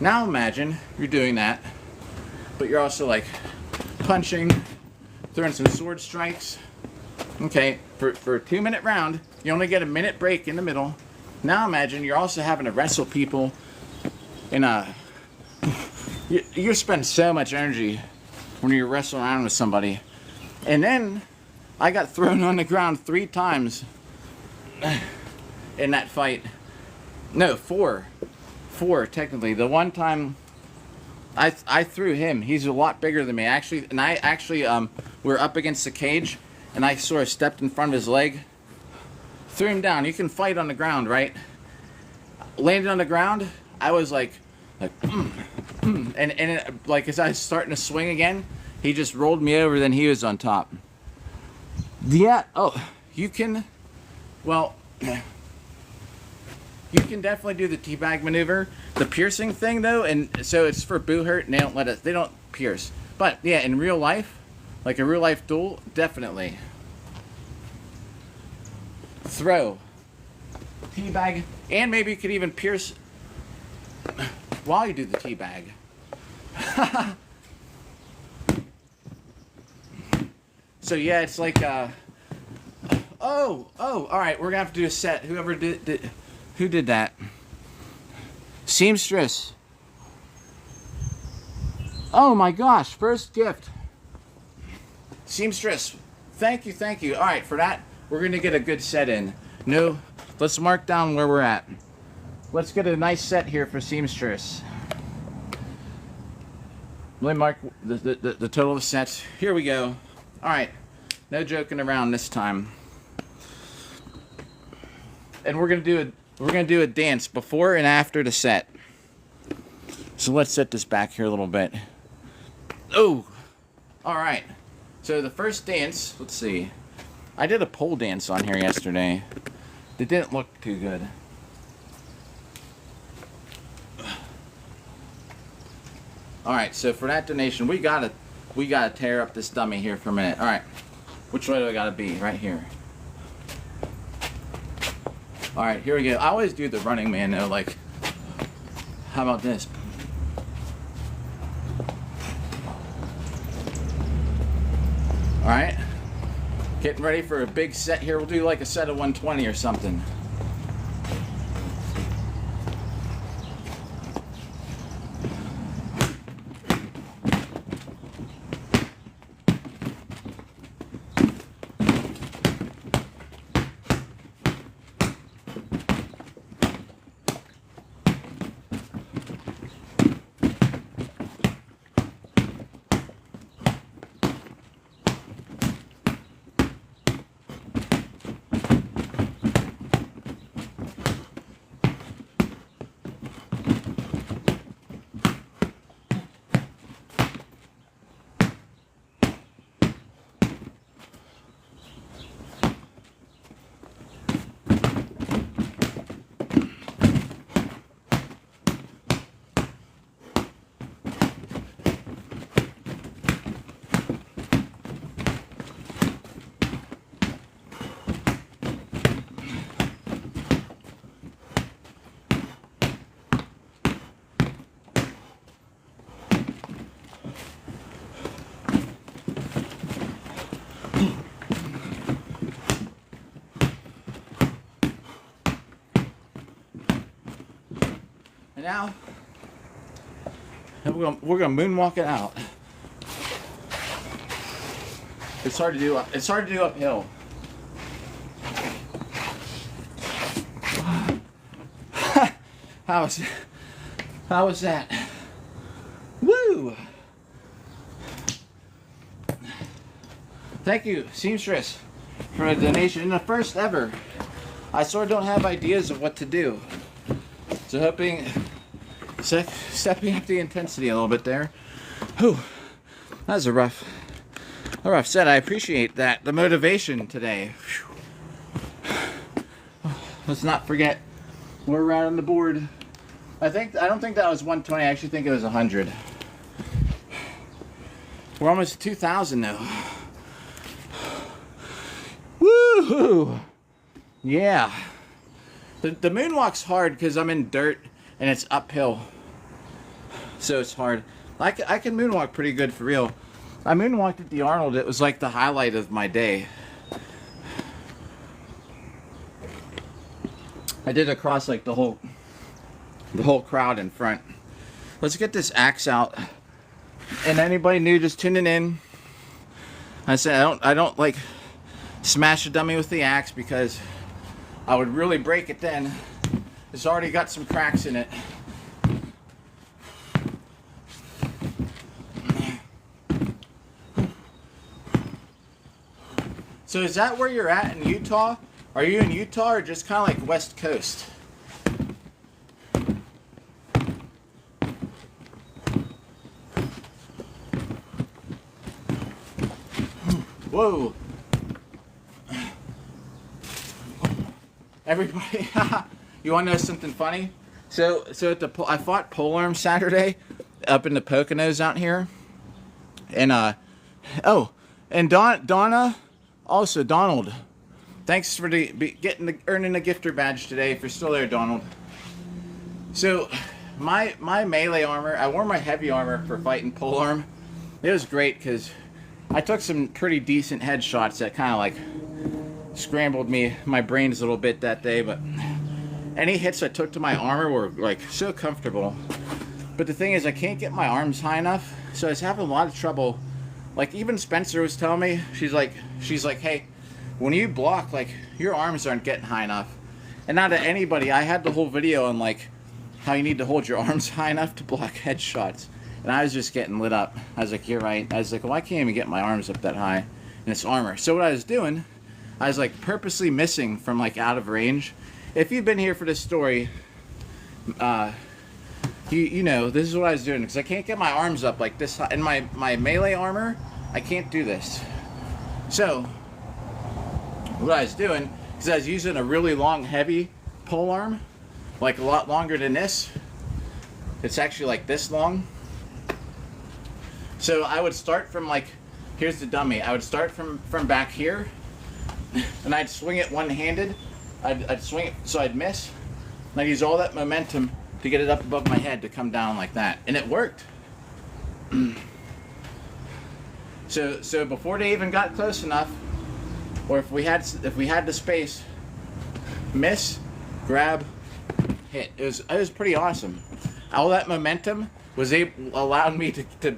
Now imagine you're doing that, but you're also like punching, throwing some sword strikes. Okay, for a 2-minute round, you only get a minute break in the middle. Now imagine you're also having to wrestle people in a... You spend so much energy when you're wrestling around with somebody. And then I got thrown on the ground 3 times in that fight. No, 4 technically. The one time I threw him. He's a lot bigger than me. We're up against the cage, and I sort of stepped in front of his leg, threw him down. You can fight on the ground, right? Landed on the ground. I was like, like as I was starting to swing again, he just rolled me over. Then he was on top. Yeah. Oh, you can. Well, you can definitely do the teabag maneuver. The piercing thing, though, and so it's for boo hurt, and they don't pierce. But yeah, in real life, like a real life duel, definitely. Throw, teabag, and maybe you could even pierce while you do the teabag. So yeah, it's like all right, we're gonna have to do a set. Who did that? Seamstress. Oh my gosh, first gift. Seamstress, thank you. All right, for that, we're gonna get a good set in. No, let's mark down where we're at. Let's get a nice set here for Seamstress. Let me mark the total of sets. Here we go. All right, no joking around this time. And we're gonna do a dance before and after the set. So let's set this back here a little bit. Oh, all right. So the first dance, let's see. I did a pole dance on here yesterday. It didn't look too good. All right, so for that donation, we gotta tear up this dummy here for a minute. All right, which way do I gotta be? Right here. All right, here we go. I always do the running man though. Like, how about this? All right, getting ready for a big set here. We'll do like a set of 120 or something. And now, we're gonna moonwalk it out. It's hard to do. It's hard to do uphill. How was that? Woo! Thank you, Seamstress, for a donation. The first ever. I sort of don't have ideas of what to do. So stepping up the intensity a little bit there. Whew, that was a rough set. I appreciate that. The motivation today. Let's not forget where we're at on the board. I don't think that was 120. I actually think it was 100. We're almost 2,000 now. Woo-hoo! Yeah. The moonwalk's hard because I'm in dirt and it's uphill. So it's hard. I can moonwalk pretty good for real. I moonwalked at the Arnold. It was like the highlight of my day. I did across like the whole crowd in front. Let's get this axe out. And anybody new just tuning in, I said I don't like smash a dummy with the axe because I would really break it then. It's already got some cracks in it. So is that where you're at in Utah? Are you in Utah or just kind of like West Coast? Whoa. Everybody, you want to know something funny? So at I fought polearm Saturday up in the Poconos out here. And and Donna, also Donald. Thanks for earning a gifter badge today. If you're still there, Donald. So my melee armor, I wore my heavy armor for fighting polearm. It was great because I took some pretty decent headshots that kind of like scrambled my brains a little bit that day, but any hits I took to my armor were like so comfortable. But the thing is, I can't get my arms high enough, so I was having a lot of trouble. Like even Spencer was telling me, she's like, hey, when you block, like your arms aren't getting high enough. And not to anybody, I had the whole video on like how you need to hold your arms high enough to block headshots. And I was just getting lit up. I was like, you're right. I was like, well, I can't even get my arms up that high in this armor. So what I was doing, I was like purposely missing from like out of range. If you've been here for this story, you know, this is what I was doing. Because I can't get my arms up like this high. In my melee armor, I can't do this. So what I was doing is I was using a really long, heavy polearm. Like a lot longer than this. It's actually like this long. So I would start from like, here's the dummy. I would start from back here, and I'd swing it one-handed. I'd swing it so I'd miss. And I'd use all that momentum to get it up above my head to come down like that, and it worked. So before they even got close enough, or if we had the space, miss, grab, hit. It was pretty awesome. All that momentum allowed me to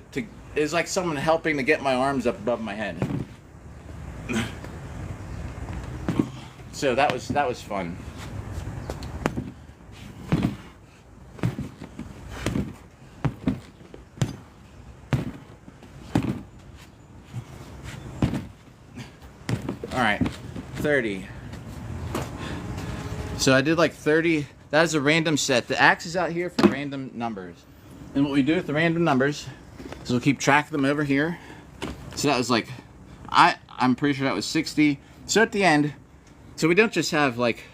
it was like someone helping to get my arms up above my head. So that was fun. All right, 30. So I did like 30. That is a random set. The axe is out here for random numbers. And what we do with the random numbers is we'll keep track of them over here. So that was like, I'm pretty sure that was 60. So at the end, so we don't just have like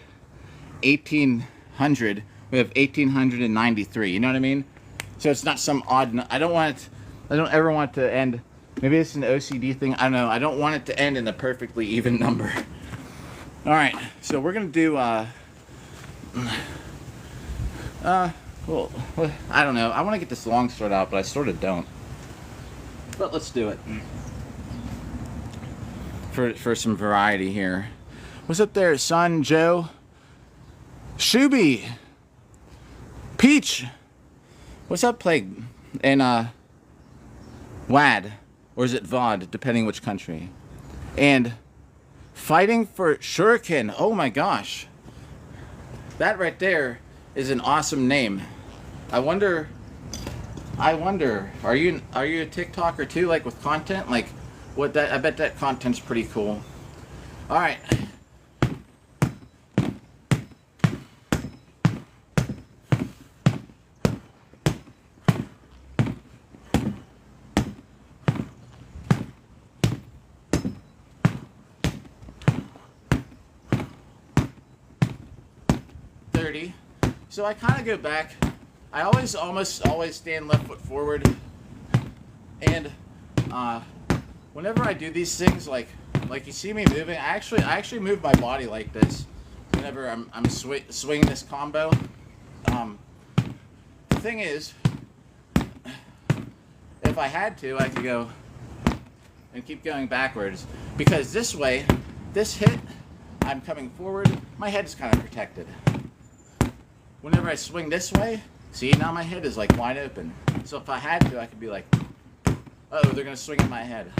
1,800. We have 1,893. You know what I mean? So it's not some odd. I don't ever want it to end. Maybe it's an OCD thing. I don't know. I don't want it to end in a perfectly even number. All right. So we're gonna do. Well, I don't know. I want to get this longsword out, but I sort of don't. But let's do it. For some variety here. What's up there, son, Joe? Shuby. Peach. What's up, Plague? And, Wad. Or is it Vod, depending which country. And fighting for Shuriken. Oh my gosh. That right there is an awesome name. I wonder, are you a TikToker too, like with content? Like, I bet that content's pretty cool. All right. So I kind of go back. I almost always stand left foot forward, and Whenever I do these things, like you see me moving, I actually move my body like this. Whenever I'm swinging this combo. The thing is, if I had to, I could go and keep going backwards, because this way, this hit, I'm coming forward, my head is kind of protected. Whenever I swing this way, see, now my head is like wide open. So if I had to, I could be like, oh, they're gonna swing at my head.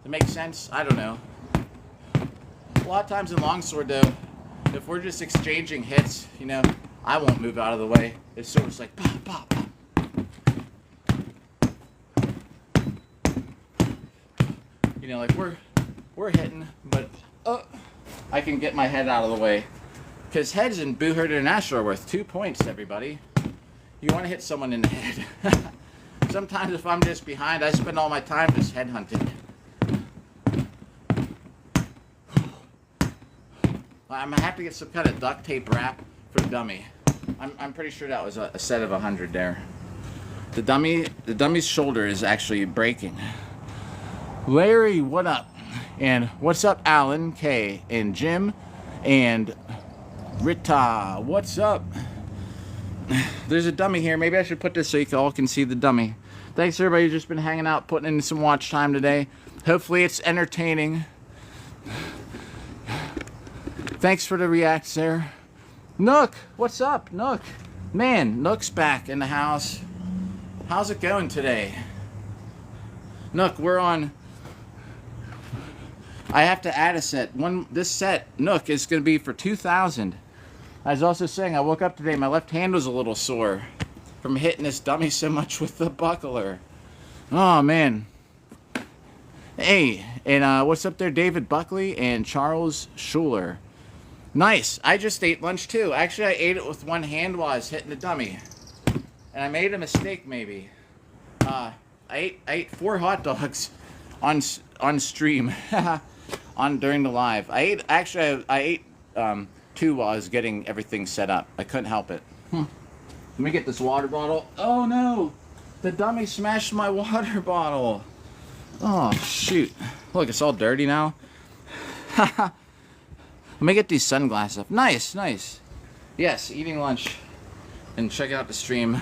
That makes sense? I don't know. A lot of times in longsword though, if we're just exchanging hits, you know, I won't move out of the way. It's sort of like pop, pop, pop. You know, like we're hitting, but I can get my head out of the way. Because heads in Boo Herd International are worth 2 points, everybody. You want to hit someone in the head. Sometimes if I'm just behind, I spend all my time just head hunting. I'm gonna have to get some kind of duct tape wrap for the dummy. I'm pretty sure that was a set of 100 there. The dummy's shoulder is actually breaking. Larry, what up? And what's up, Alan K and Jim and Rita? What's up? There's a dummy here. Maybe I should put this so you all can see the dummy. Thanks everybody who's just been hanging out, putting in some watch time today. Hopefully it's entertaining. Thanks for the reacts there. Nook, what's up, Nook? Man, Nook's back in the house. How's it going today? Nook, we're on... I have to add a set. This set, Nook, is going to be for 2,000. I was also saying, I woke up today, my left hand was a little sore from hitting this dummy so much with the buckler. Oh, man. Hey, and what's up there, David Buckley and Charles Schuler. Nice. I just ate lunch too. Actually, I ate it with one hand while I was hitting the dummy. And I made a mistake maybe. I ate 4 hot dogs on stream during the live. I ate 2 while I was getting everything set up. I couldn't help it. Let me get this water bottle. Oh no! The dummy smashed my water bottle. Oh shoot. Look, it's all dirty now. Let me get these sunglasses up. Nice, nice. Yes, eating lunch and checking out the stream.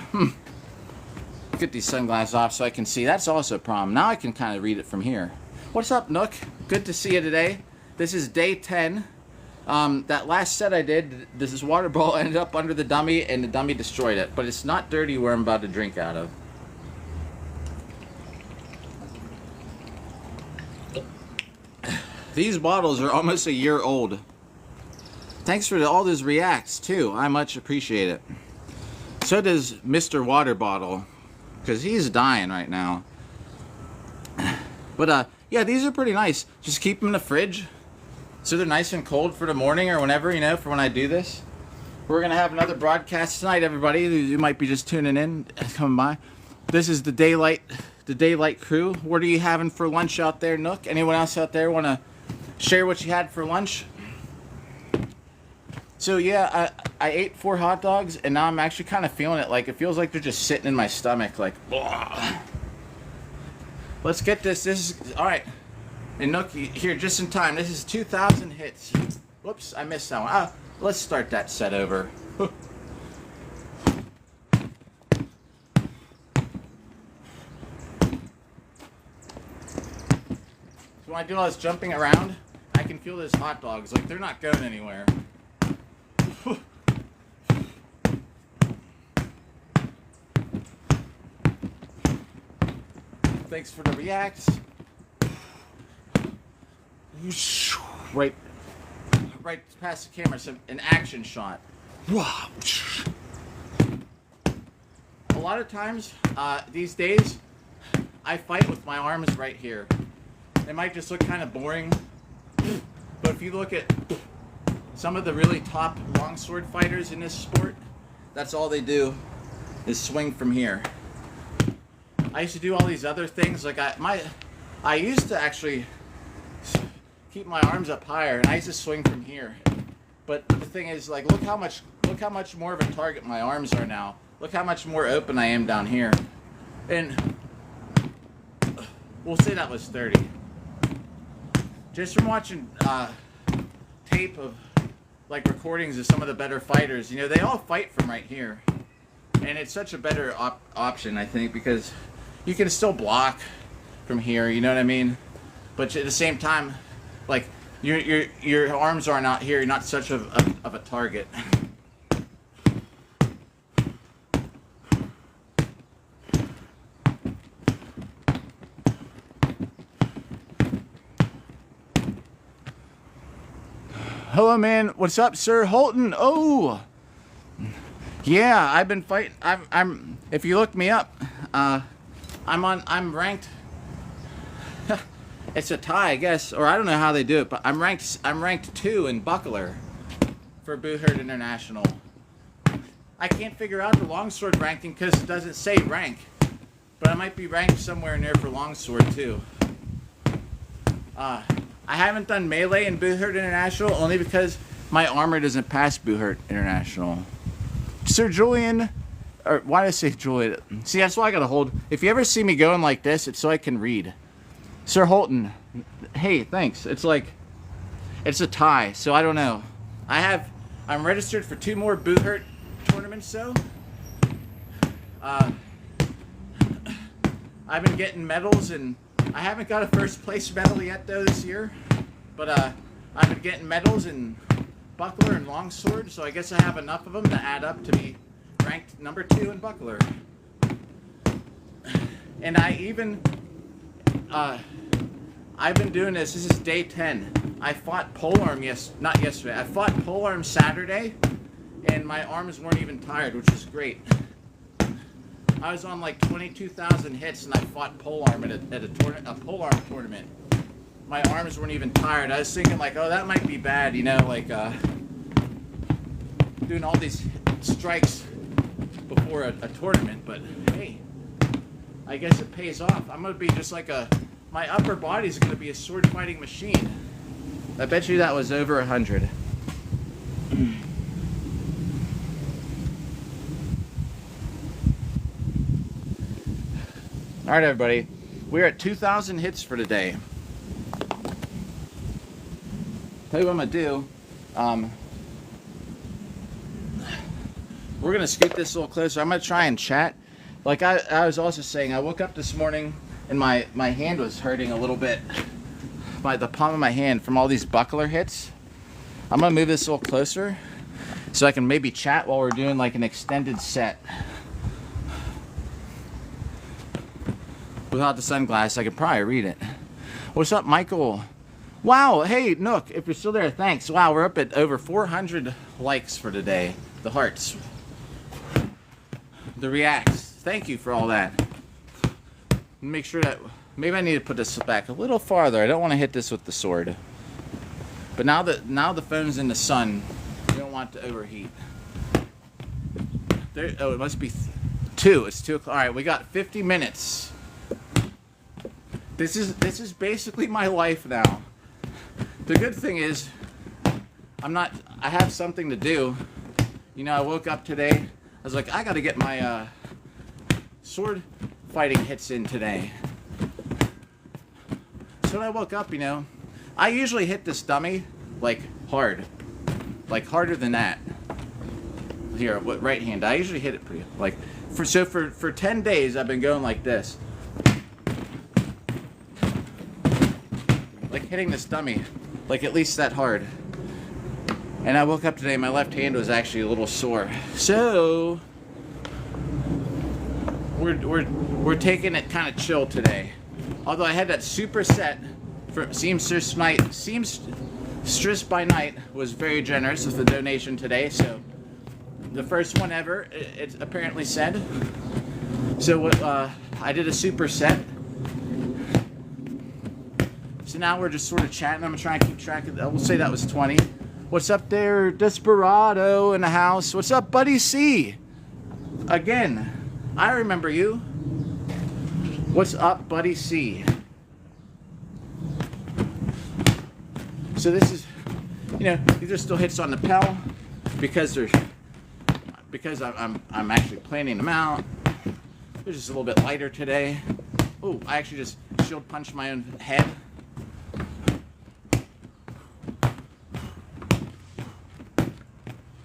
Get these sunglasses off so I can see. That's also a problem. Now I can kind of read it from here. What's up, Nook? Good to see you today. This is day 10. That last set I did, this water ball ended up under the dummy and the dummy destroyed it. But it's not dirty where I'm about to drink out of. These bottles are almost a year old. Thanks for all those reacts too. I much appreciate it. So does Mr. Water Bottle, because he's dying right now. But yeah, these are pretty nice. Just keep them in the fridge so they're nice and cold for the morning or whenever, you know, for when I do this. We're gonna have another broadcast tonight, everybody. You might be just tuning in, coming by. This is the daylight crew. What are you having for lunch out there, Nook? Anyone else out there want to share what you had for lunch? So yeah, I ate 4 hot dogs and now I'm actually kind of feeling it. Like it feels like they're just sitting in my stomach. Like, blah. Let's get this. This is all right. And Nook, here just in time. This is 2,000 hits. Whoops, I missed that one. Let's start that set over. So when I do all this jumping around, I can feel those hot dogs. Like they're not going anywhere. Thanks for the reacts. Right past the camera, so an action shot. Wow. A lot of times, these days, I fight with my arms right here. They might just look kind of boring, but if you look at some of the really top longsword fighters in this sport, that's all they do is swing from here. I used to do all these other things. Like I used to actually keep my arms up higher, and I used to swing from here. But the thing is, like, look how look how much more of a target my arms are now. Look how much more open I am down here. And we'll say that was 30. Just from watching tape of like recordings of some of the better fighters, you know, they all fight from right here. And it's such a better option, I think, because you can still block from here, you know what I mean? But at the same time, like, your arms are not here, you're not such of a target. Hello, man. What's up, Sir Holton? Oh, yeah. I've been fighting. I'm. If you look me up, I'm ranked. It's a tie, I guess, or I don't know how they do it, but I'm ranked 2 in buckler for Boot Herd International. I can't figure out the longsword ranking because it doesn't say rank, but I might be ranked somewhere in there for longsword too. I haven't done melee in Boot Herd International only because my armor doesn't pass Boot Herd International. Sir Julian, or why did I say Julian? See, that's why I gotta hold. If you ever see me going like this, it's so I can read. Sir Holton, hey, thanks. It's like, it's a tie, so I don't know. I'm registered for 2 more Boot Herd tournaments, so. I've been getting medals, and I haven't got a first place medal yet though this year, but I've been getting medals in buckler and longsword, so I guess I have enough of them to add up to be ranked number 2 in buckler. And I even, I've been doing this. This is day 10. I fought polearm not yesterday. I fought polearm Saturday, and my arms weren't even tired, which is great. I was on like 22,000 hits, and I fought polearm at a polearm tournament. My arms weren't even tired. I was thinking like, oh, that might be bad, you know, like doing all these strikes before a tournament. But hey, I guess it pays off. I'm gonna be just like my upper body's gonna be a sword fighting machine. I bet you that was over 100. All right, everybody, we're at 2,000 hits for today. Tell you what I'm gonna do. We're gonna scoot this a little closer. I'm gonna try and chat. Like I was also saying, I woke up this morning and my hand was hurting a little bit. The palm of my hand from all these buckler hits. I'm gonna move this a little closer so I can maybe chat while we're doing like an extended set. Without the sunglasses, I could probably read it. What's up, Michael? Wow, hey, Nook, if you're still there, thanks. Wow, we're up at over 400 likes for today. The hearts. The reacts. Thank you for all that. Make sure that, maybe I need to put this back a little farther. I don't want to hit this with the sword. But now the phone's in the sun, you don't want it to overheat. There, oh, it must be 2. It's 2 o'clock. All right, we got 50 minutes. This is basically my life now. The good thing is, I have something to do. You know, I woke up today, I was like, I gotta get my sword fighting hits in today. So when I woke up, you know, I usually hit this dummy, like, hard. Like, harder than that. Here, right hand, I usually hit it pretty, like, for 10 days, I've been going like this. Like hitting this dummy, like at least that hard. And I woke up today, my left hand was actually a little sore. So we're taking it kind of chill today. Although I had that super set for Seamstress by Night was very generous with the donation today. So the first one ever, it apparently said. So I did a super set. So now we're just sort of chatting. I'm going to try and keep track of that. We'll say that was 20. What's up there, Desperado in the house? What's up, Buddy C? Again, I remember you. What's up, Buddy C? So this is, you know, these are still hits on the Pell because they're because I'm actually planning them out. They're just a little bit lighter today. Oh, I actually just shield punched my own head.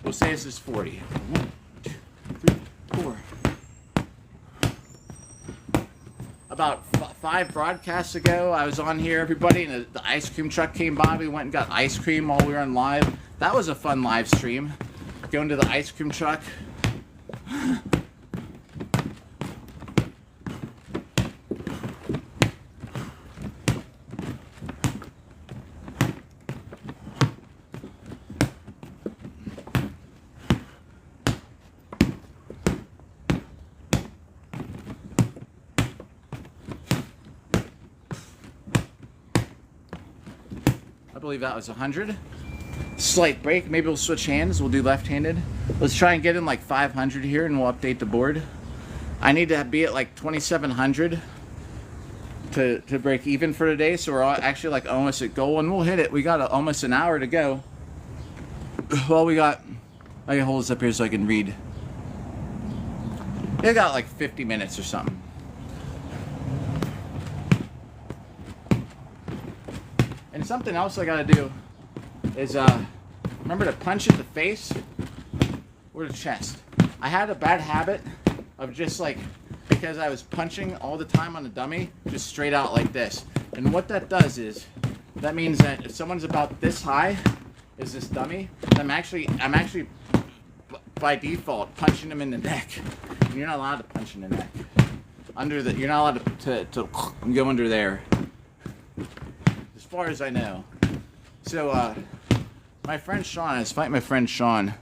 We'll say this is 40. 1, 2, 3, 4. About 5 broadcasts ago, I was on here, everybody, and the ice cream truck came by. We went and got ice cream while we were on live. That was a fun live stream. Going to the ice cream truck. I believe that was 100. Slight break. Maybe we'll switch hands. We'll do left-handed. Let's try and get in like 500 here, and we'll update the board. I need to be at like 2,700 to break even for today. So we're actually like almost at goal, and we'll hit it. We got almost an hour to go. Well, we got. I can hold this up here so I can read. It got like 50 minutes or something. And something else I gotta do is remember to punch in the face or the chest. I had a bad habit of just like, because I was punching all the time on the dummy, just straight out like this. And what that does is, that means that if someone's about this high, is this dummy, I'm actually by default punching them in the neck. And you're not allowed to punch in the neck. You're not allowed to go under there. As far as I know. So, my friend Sean, I was fighting my friend Sean.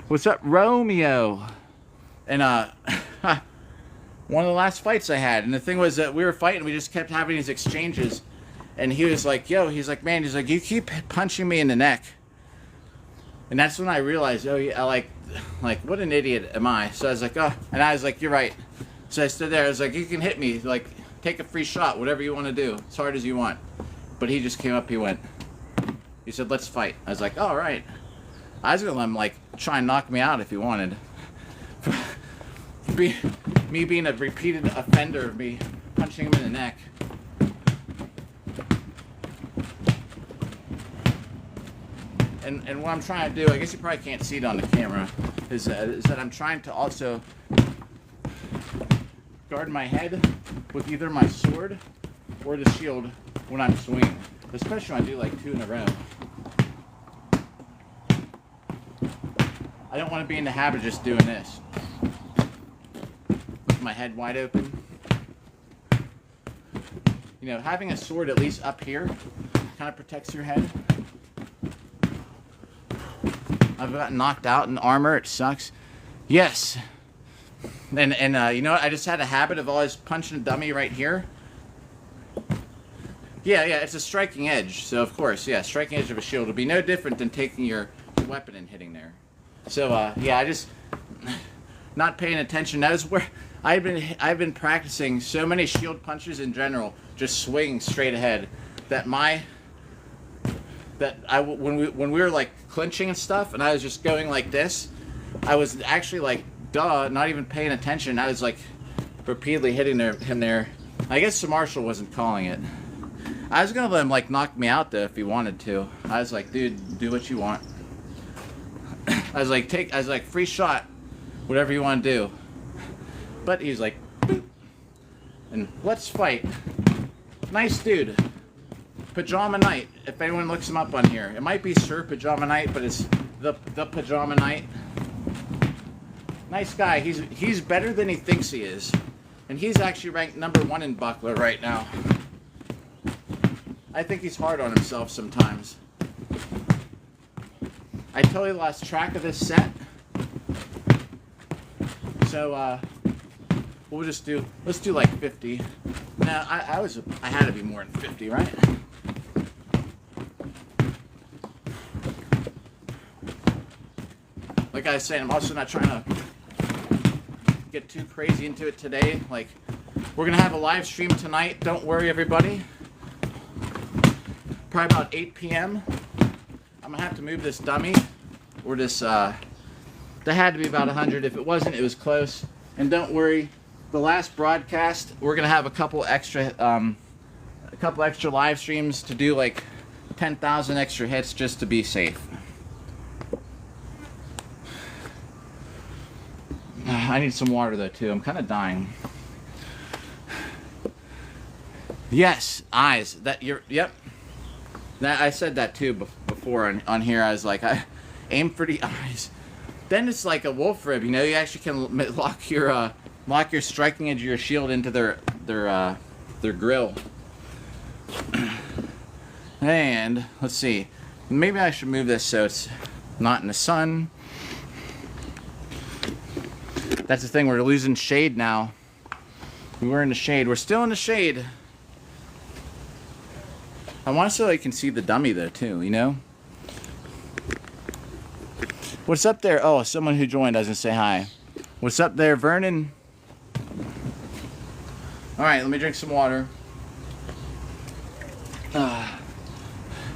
What's up, Romeo? And, one of the last fights I had. And the thing was that we were fighting, we just kept having these exchanges. And he was like, yo, he's like, man, he's like, you keep punching me in the neck. And that's when I realized, oh, yeah, like, what an idiot am I? So I was like, oh, and I was like, you're right. So I stood there, I was like, you can hit me, like, take a free shot, whatever you want to do, as hard as you want. But he just came up, he said, let's fight. I was like, all right. I was going to let him, like, try and knock me out if he wanted. Me being a repeated offender of me punching him in the neck. And what I'm trying to do, I guess you probably can't see it on the camera, is that I'm trying to also guard my head with either my sword or the shield when I'm swinging. Especially when I do like 2 in a row. I don't want to be in the habit of just doing this. With my head wide open. You know, having a sword at least up here kind of protects your head. I've gotten knocked out in armor. It sucks. Yes. And you know what? I just had a habit of always punching a dummy right here. Yeah, it's a striking edge. So, of course, yeah, striking edge of a shield will be no different than taking your weapon and hitting there. So, yeah, I just not paying attention. That is where I've been practicing so many shield punches in general, just swinging straight ahead, that when we were like clinching and stuff, and I was just going like this, I was actually like, not even paying attention. I was like repeatedly hitting him there. I guess Sir Marshall wasn't calling it. I was gonna let him like knock me out though if he wanted to. I was like, dude, do what you want. I was like, free shot, whatever you want to do. But he's like, boop, and let's fight. Nice dude. Pajama Knight. If anyone looks him up on here, it might be Sir Pajama Knight, but it's the Pajama Knight. Nice guy. He's better than he thinks he is, and he's actually ranked #1 in Buckler right now. I think he's hard on himself sometimes. I totally lost track of this set. So let's do like 50. Now I had to be more than 50, right? Like I was saying, I'm also not trying to get too crazy into it today. Like, we're gonna have a live stream tonight. Don't worry, everybody. Probably about 8 p.m. I'm gonna have to move this dummy or this That had to be about 100. If it wasn't, it was close. And don't worry, the last broadcast, we're gonna have a couple extra live streams to do, like 10,000 extra hits just to be safe. I need some water though too. I'm kind of dying. Yes, eyes. That you're. Yep. That I said that too before on here. I was like, I aim for the eyes. Then it's like a wolf rib. You know, you actually can lock your striking edge of your shield into their grill. And let's see. Maybe I should move this so it's not in the sun. That's the thing. We're losing shade now. We were in the shade. We're still in the shade. I want to so I can see the dummy though too, you know? What's up there? Oh, someone who joined doesn't say hi. What's up there, Vernon? Alright, let me drink some water.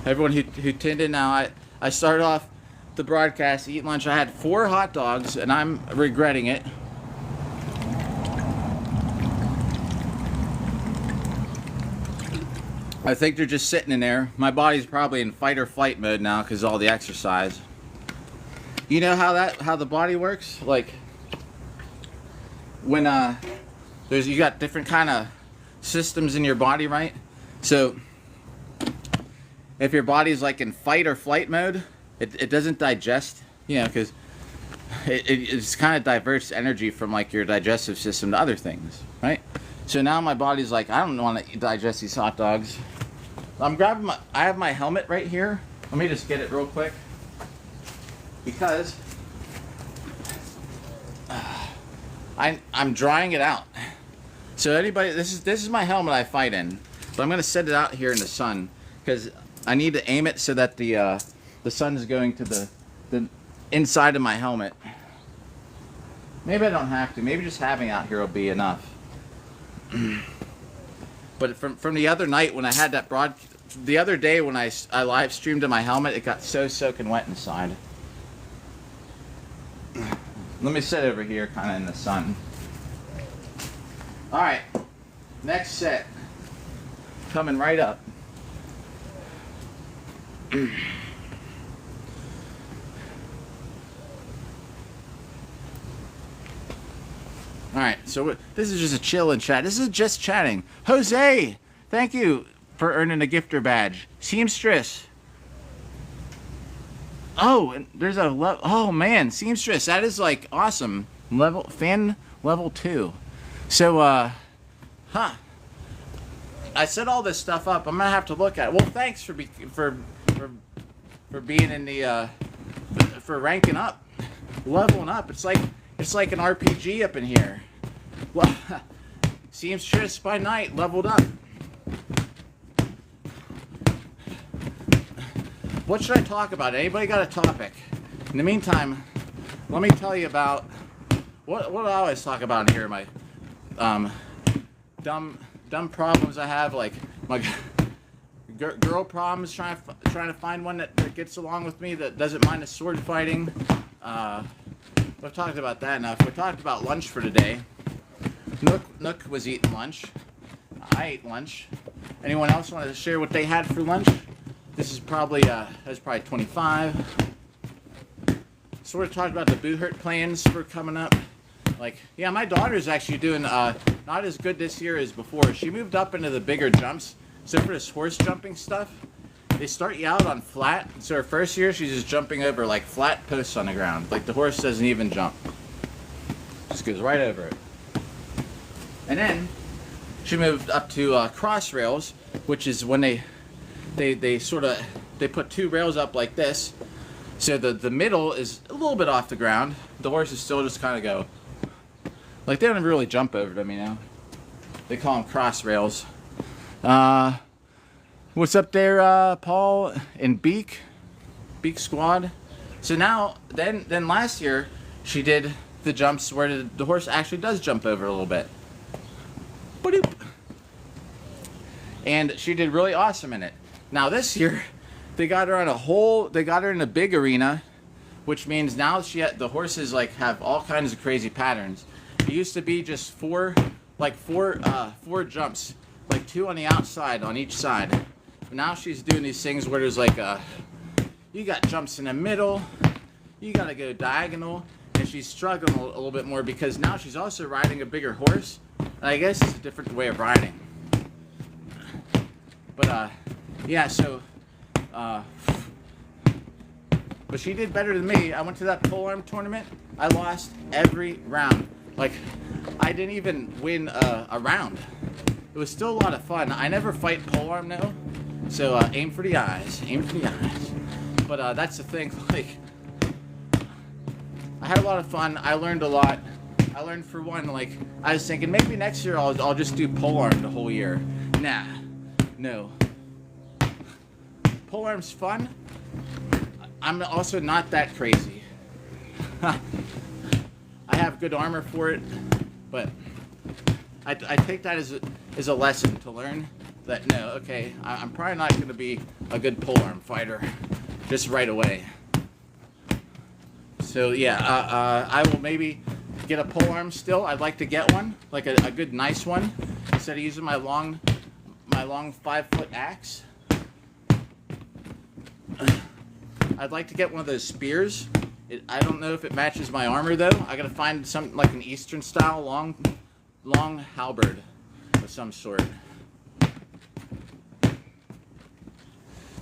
Everyone who tuned in now, I started off the broadcast, eat lunch. I had 4 hot dogs, and I'm regretting it. I think they're just sitting in there. My body's probably in fight or flight mode now because of all the exercise. You know how the body works? Like when you got different kind of systems in your body, right? So if your body's like in fight or flight mode, it doesn't digest, you know, because it's kind of diverts energy from like your digestive system to other things, right? So now my body's like, I don't want to digest these hot dogs. I'm grabbing I have my helmet right here. Let me just get it real quick. Because I'm drying it out. So anybody, this is my helmet I fight in. But I'm gonna set it out here in the sun because I need to aim it so that the sun is going to the inside of my helmet. Maybe I don't have to. Maybe just having it out here will be enough. But from the other night when I had that the other day when I live streamed in my helmet, it got so soaking wet inside. Let me sit over here kind of in the sun. Alright, next set. Coming right up. Alright, so this is just a chill and chat. This is just chatting. Jose, thank you for earning a gifter badge. Seamstress. Oh, and there's a oh man, Seamstress. That is like awesome. Fan level 2. So I set all this stuff up. I'm gonna have to look at it. Well, thanks for being in the for ranking up, leveling up. It's like an RPG up in here. Well, Seamstress by night leveled up. What should I talk about? Anybody got a topic? In the meantime, let me tell you about what I always talk about in here. My dumb problems I have, like my girl problems. Trying to find one that gets along with me, that doesn't mind the sword fighting. We've talked about that enough. We talked about lunch for today. Nook was eating lunch. I ate lunch. Anyone else want to share what they had for lunch? This is probably that's probably 25. So we're talking about the Boohurt plans for coming up. Like, yeah, my daughter's actually doing not as good this year as before. She moved up into the bigger jumps. So for this horse jumping stuff, they start you out on flat. So her first year, she's just jumping over like flat posts on the ground. Like the horse doesn't even jump. Just goes right over it. And then she moved up to cross rails, which is when they put 2 rails up like this. So the middle is a little bit off the ground. The horses still just kind of go. Like they don't even really jump over them, you know. They call them cross rails. What's up there, Paul and Beak Squad? So now, then last year, she did the jumps where the horse actually does jump over a little bit. Ba-doop. And she did really awesome in it. Now this year, they got her in a big arena which means now the horses like have all kinds of crazy patterns. It used to be just four jumps, like 2 on the outside on each side. But now she's doing these things where there's like you got jumps in the middle, you gotta go diagonal, and she's struggling a little bit more because now she's also riding a bigger horse. And I guess it's a different way of riding. But yeah, so but she did better than me. I went to that polearm tournament. I lost every round. Like, I didn't even win a round. It was still a lot of fun. I never fight polearm though, so aim for the eyes. Aim for the eyes. But that's the thing. Like, I had a lot of fun. I learned a lot. I learned, for one, like, I was thinking maybe next year I'll just do polearm the whole year. Nah, no. Polearm's fun. I'm also not that crazy. I have good armor for it, but I take that as a lesson to learn that, no, okay, I'm probably not going to be a good polearm fighter just right away. So yeah, I will maybe get a polearm still. I'd like to get one, like a good nice one, instead of using my long 5-foot axe. I'd like to get one of those spears. I don't know if it matches my armor though. I gotta find something like an Eastern style long halberd of some sort.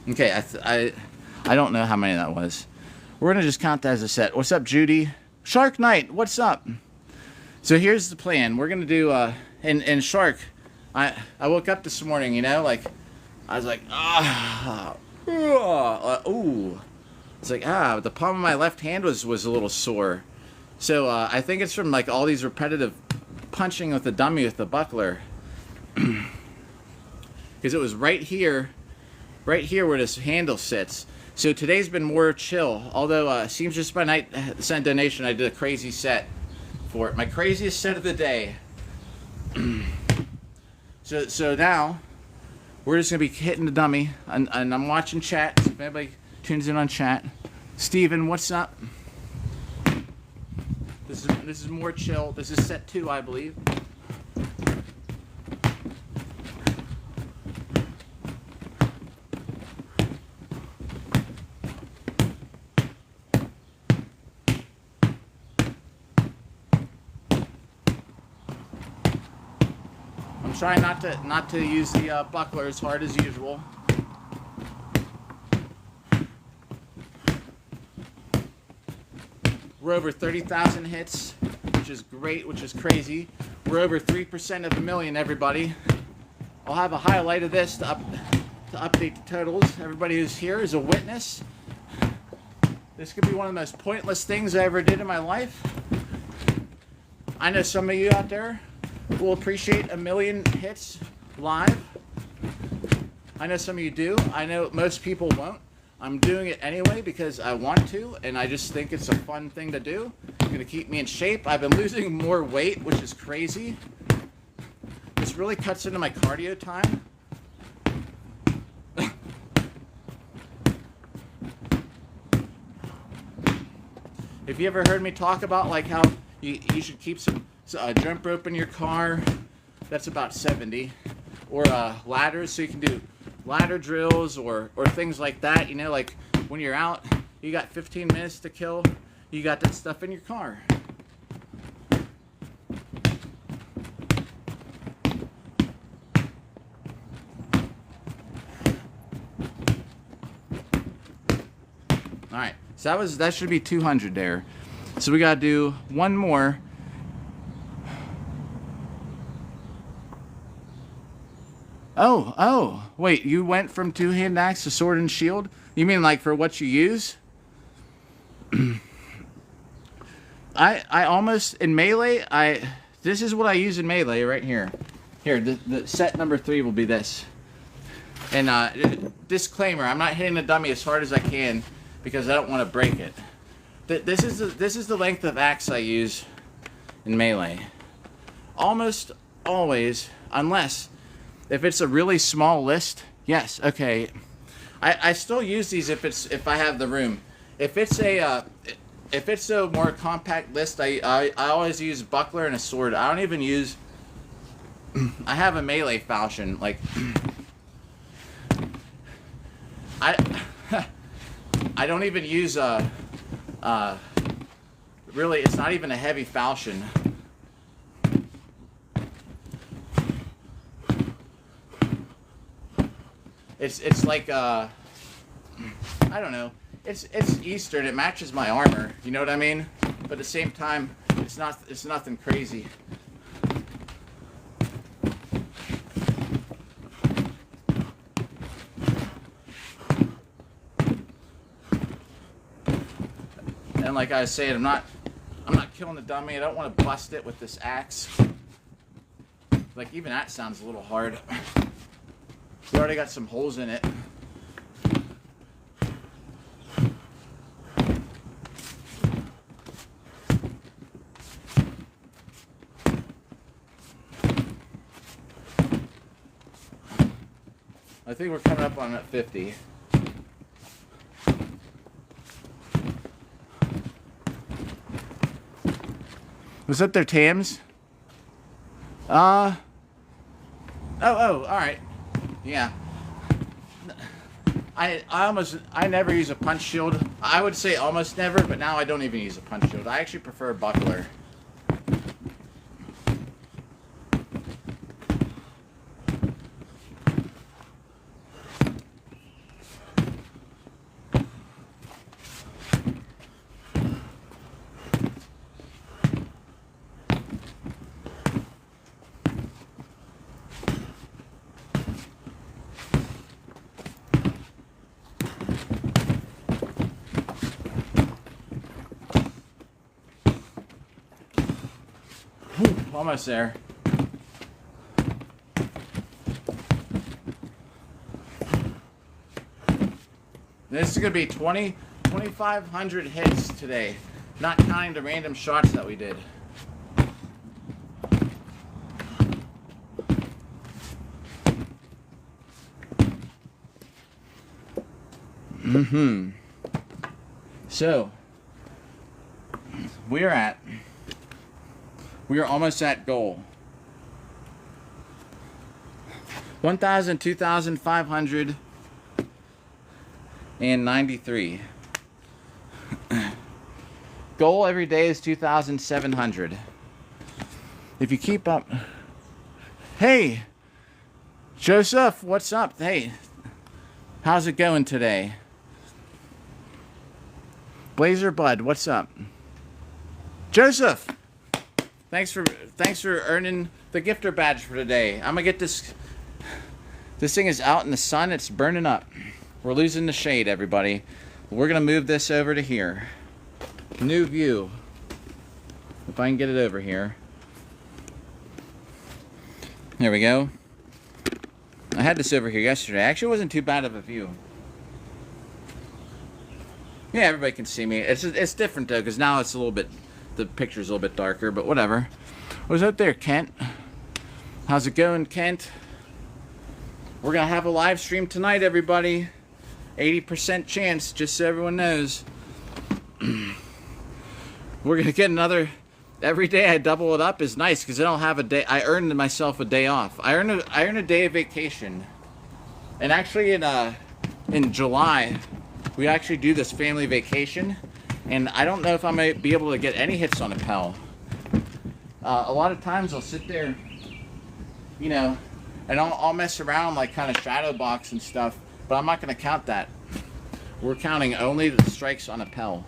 Okay, I don't know how many that was. We're gonna just count that as a set. What's up, Judy? Shark Knight, what's up? So here's the plan. We're gonna do in Shark. I woke up this morning, you know, like I was like ooh. It's like, the palm of my left hand was a little sore. So I think it's from like all these repetitive punching with the dummy with the buckler. Because it was right here where this handle sits. So today's been more chill. Although seems just by night sent donation, I did a crazy set for it. My craziest set of the day. So now we're just gonna be hitting the dummy, and I'm watching chat. So if anybody tunes in on chat. Steven, what's up? This is more chill. This is set 2, I believe. I'm trying not to use the buckler as hard as usual. We're over 30,000 hits, which is great, which is crazy. We're over 3% of a million, everybody. I'll have a highlight of this to update the totals. Everybody who's here is a witness. This could be one of the most pointless things I ever did in my life. I know some of you out there will appreciate 1 million hits live. I know some of you do. I know most people won't. I'm doing it anyway because I want to, and I just think it's a fun thing to do. It's going to keep me in shape. I've been losing more weight, which is crazy. This really cuts into my cardio time. If you ever heard me talk about like how you should keep some jump rope in your car, that's about 70. Or ladders, so you can do ladder drills or things like that. You know, like when you're out, you got 15 minutes to kill, you got that stuff in your car. Alright, so that should be 200 there. So we gotta do one more. Oh, wait, you went from two-hand axe to sword and shield? You mean like for what you use? I almost, in melee, this is what I use in melee right here. Here, the set number 3 will be this. And disclaimer, I'm not hitting the dummy as hard as I can because I don't want to break it. This is the length of axe I use in melee. Almost always, unless if it's a really small list, yes, okay. I still use these if I have the room. If it's if it's a more compact list, I always use buckler and a sword. I don't even use. I have a melee falchion. Like I I don't even use a. Really, it's not even a heavy falchion. It's like I don't know. It's Eastern. It matches my armor. You know what I mean? But at the same time, it's nothing crazy. And like I was saying, I'm not killing the dummy. I don't want to bust it with this axe. Like even that sounds a little hard. We already got some holes in it. I think we're coming up on 50. What's up there, Tams? Oh, all right. Yeah. I never use a punch shield. I would say almost never, but now I don't even use a punch shield. I actually prefer a buckler. Almost there. This is going to be 2,500 hits today, not counting the random shots that we did. So, we are almost at goal. 1,000, 2,593. Goal every day is 2,700. If you keep up. Hey, Joseph, what's up? Hey, how's it going today? Blazer Bud, what's up? Joseph, thanks for earning the gifter badge for today. I'm gonna get this. This thing is out in the sun. It's burning up. We're losing the shade, everybody. We're gonna move this over to here. New view. If I can get it over here. There we go. I had this over here yesterday. Actually, it wasn't too bad of a view. Yeah, everybody can see me. It's different though, because now it's a little bit. The picture's a little bit darker, but whatever. What's up there, Kent? How's it going, Kent? We're gonna have a live stream tonight, everybody. 80% chance, just so everyone knows. We're gonna get another. Every day I double it up is nice because I don't have a day. I earned myself a day off. I earn a day of vacation. And actually, in July, we actually do this family vacation. And I don't know if I might be able to get any hits on a Pell. A lot of times I'll sit there, you know, and I'll mess around, like kind of shadow box and stuff, but I'm not going to count that. We're counting only the strikes on a Pell.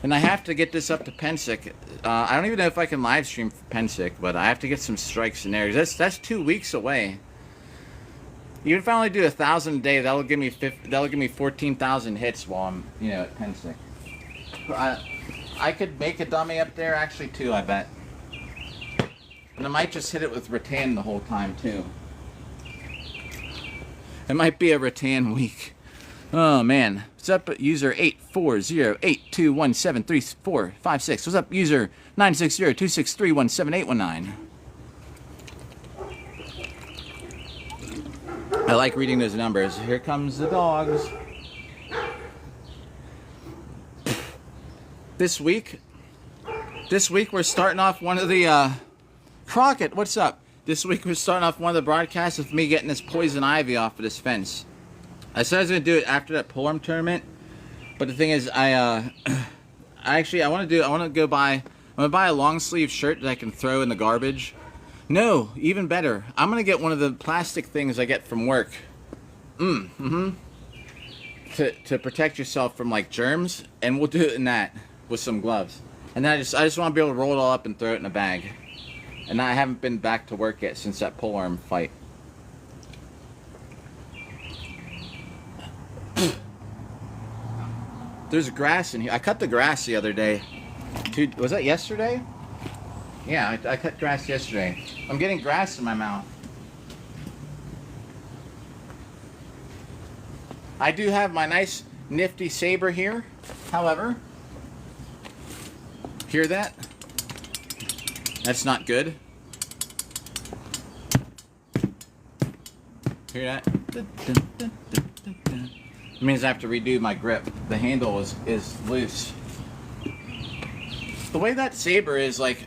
And I have to get this up to Pensick. I don't even know if I can live stream for Pensick, but I have to get some strikes in there. That's 2 weeks away. Even if I only do 1,000 a day, that'll give me 14,000 hits while I'm, you know, at Pensick. I could make a dummy up there actually too, I bet. And I might just hit it with rattan the whole time too. It might be a rattan week. Oh man. What's up, user 84082173456? What's up, user 96026317819? I like reading those numbers. Here comes the dogs. This week we're starting off one of the Crockett, what's up? This week we're starting off one of the broadcasts with me getting this poison ivy off of this fence. I said I was gonna do it after that polearm tournament, but the thing is, I'm gonna buy a long sleeve shirt that I can throw in the garbage. No, even better, I'm gonna get one of the plastic things I get from work. To protect yourself from like germs, and we'll do it in that with some gloves. And then I just want to be able to roll it all up and throw it in a bag. And I haven't been back to work yet since that polearm fight. There's grass in here. I cut the grass the other day. Dude, was that yesterday? Yeah, I cut grass yesterday. I'm getting grass in my mouth. I do have my nice nifty saber here. However, hear that? That's not good. Hear that? It means I have to redo my grip. The handle is loose. The way that saber is, like,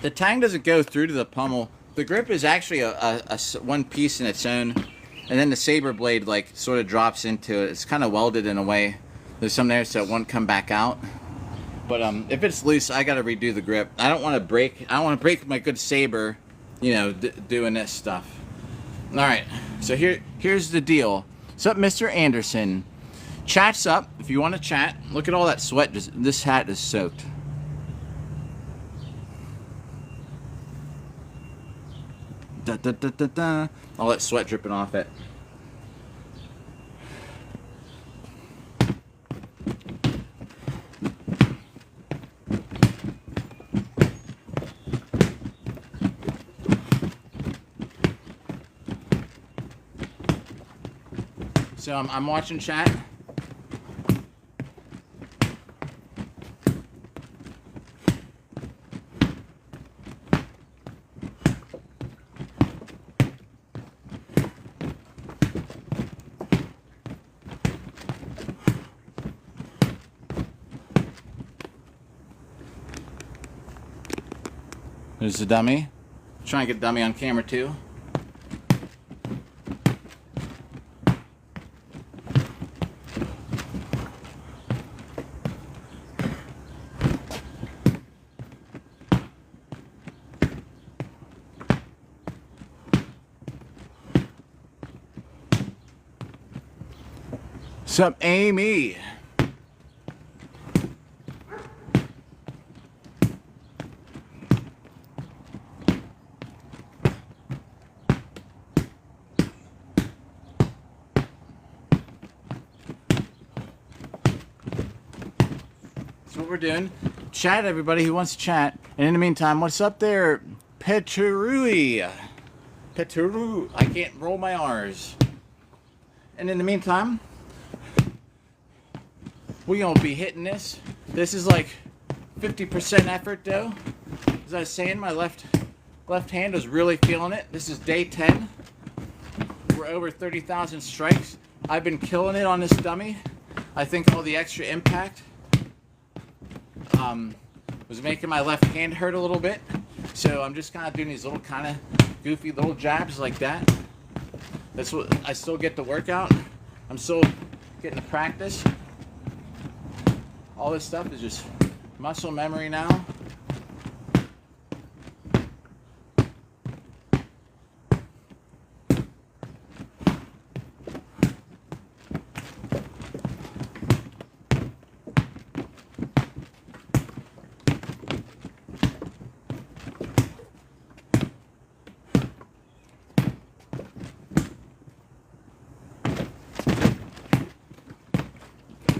the tang doesn't go through to the pommel. The grip is actually a one piece in its own, and then the saber blade like sort of drops into it. It's kind of welded in a way. There's some there so it won't come back out. But if it's loose, I gotta redo the grip. I don't want to break my good saber, you know, doing this stuff. All right, so here's the deal. What's up, Mr. Anderson? Chat's up if you want to chat. Look at all that sweat. This hat is soaked. Da, da, da, da, da. All that sweat dripping off it. So I'm watching chat. There's the dummy. Trying to get dummy on camera too. Sup, Amy? That's what we're doing. Chat, everybody who wants to chat. And in the meantime, what's up there, Peterui? Peteru. I can't roll my R's. And in the meantime, we're gonna be hitting this. This is like 50% effort though. As I was saying, my left hand is really feeling it. This is day 10. We're over 30,000 strikes. I've been killing it on this dummy. I think all the extra impact was making my left hand hurt a little bit. So I'm just kind of doing these little kind of goofy little jabs like that. That's what I still get the workout. I'm still getting the practice. All this stuff is just muscle memory now.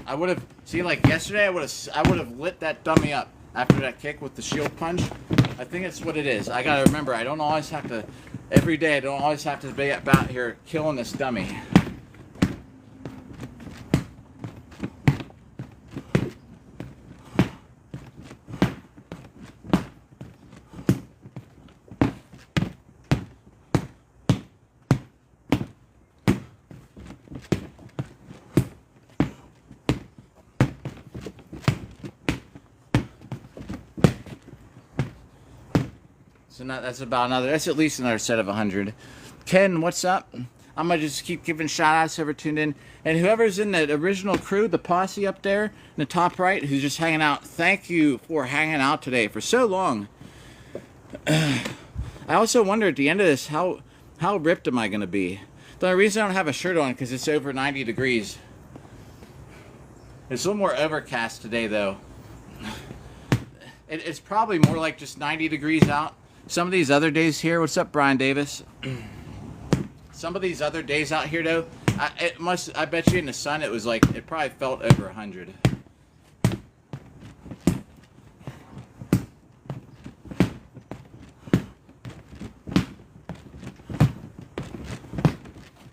I would have, see, like yesterday, I would have lit that dummy up after that kick with the shield punch. I think that's what it is. I gotta remember, I don't always have to, every day, I don't always have to be about here killing this dummy. So that's about another. That's at least another set of 100. Ken, what's up? I'm gonna just keep giving shout outs whoever tuned in, and whoever's in the original crew, the posse up there in the top right, who's just hanging out. Thank you for hanging out today for so long. I also wonder at the end of this how ripped am I gonna be? The only reason I don't have a shirt on because it's over 90 degrees. It's a little more overcast today though. It's probably more like just 90 degrees out. Some of these other days here, what's up, Brian Davis? Some of these other days out here, though, I bet you in the sun, it probably felt over 100.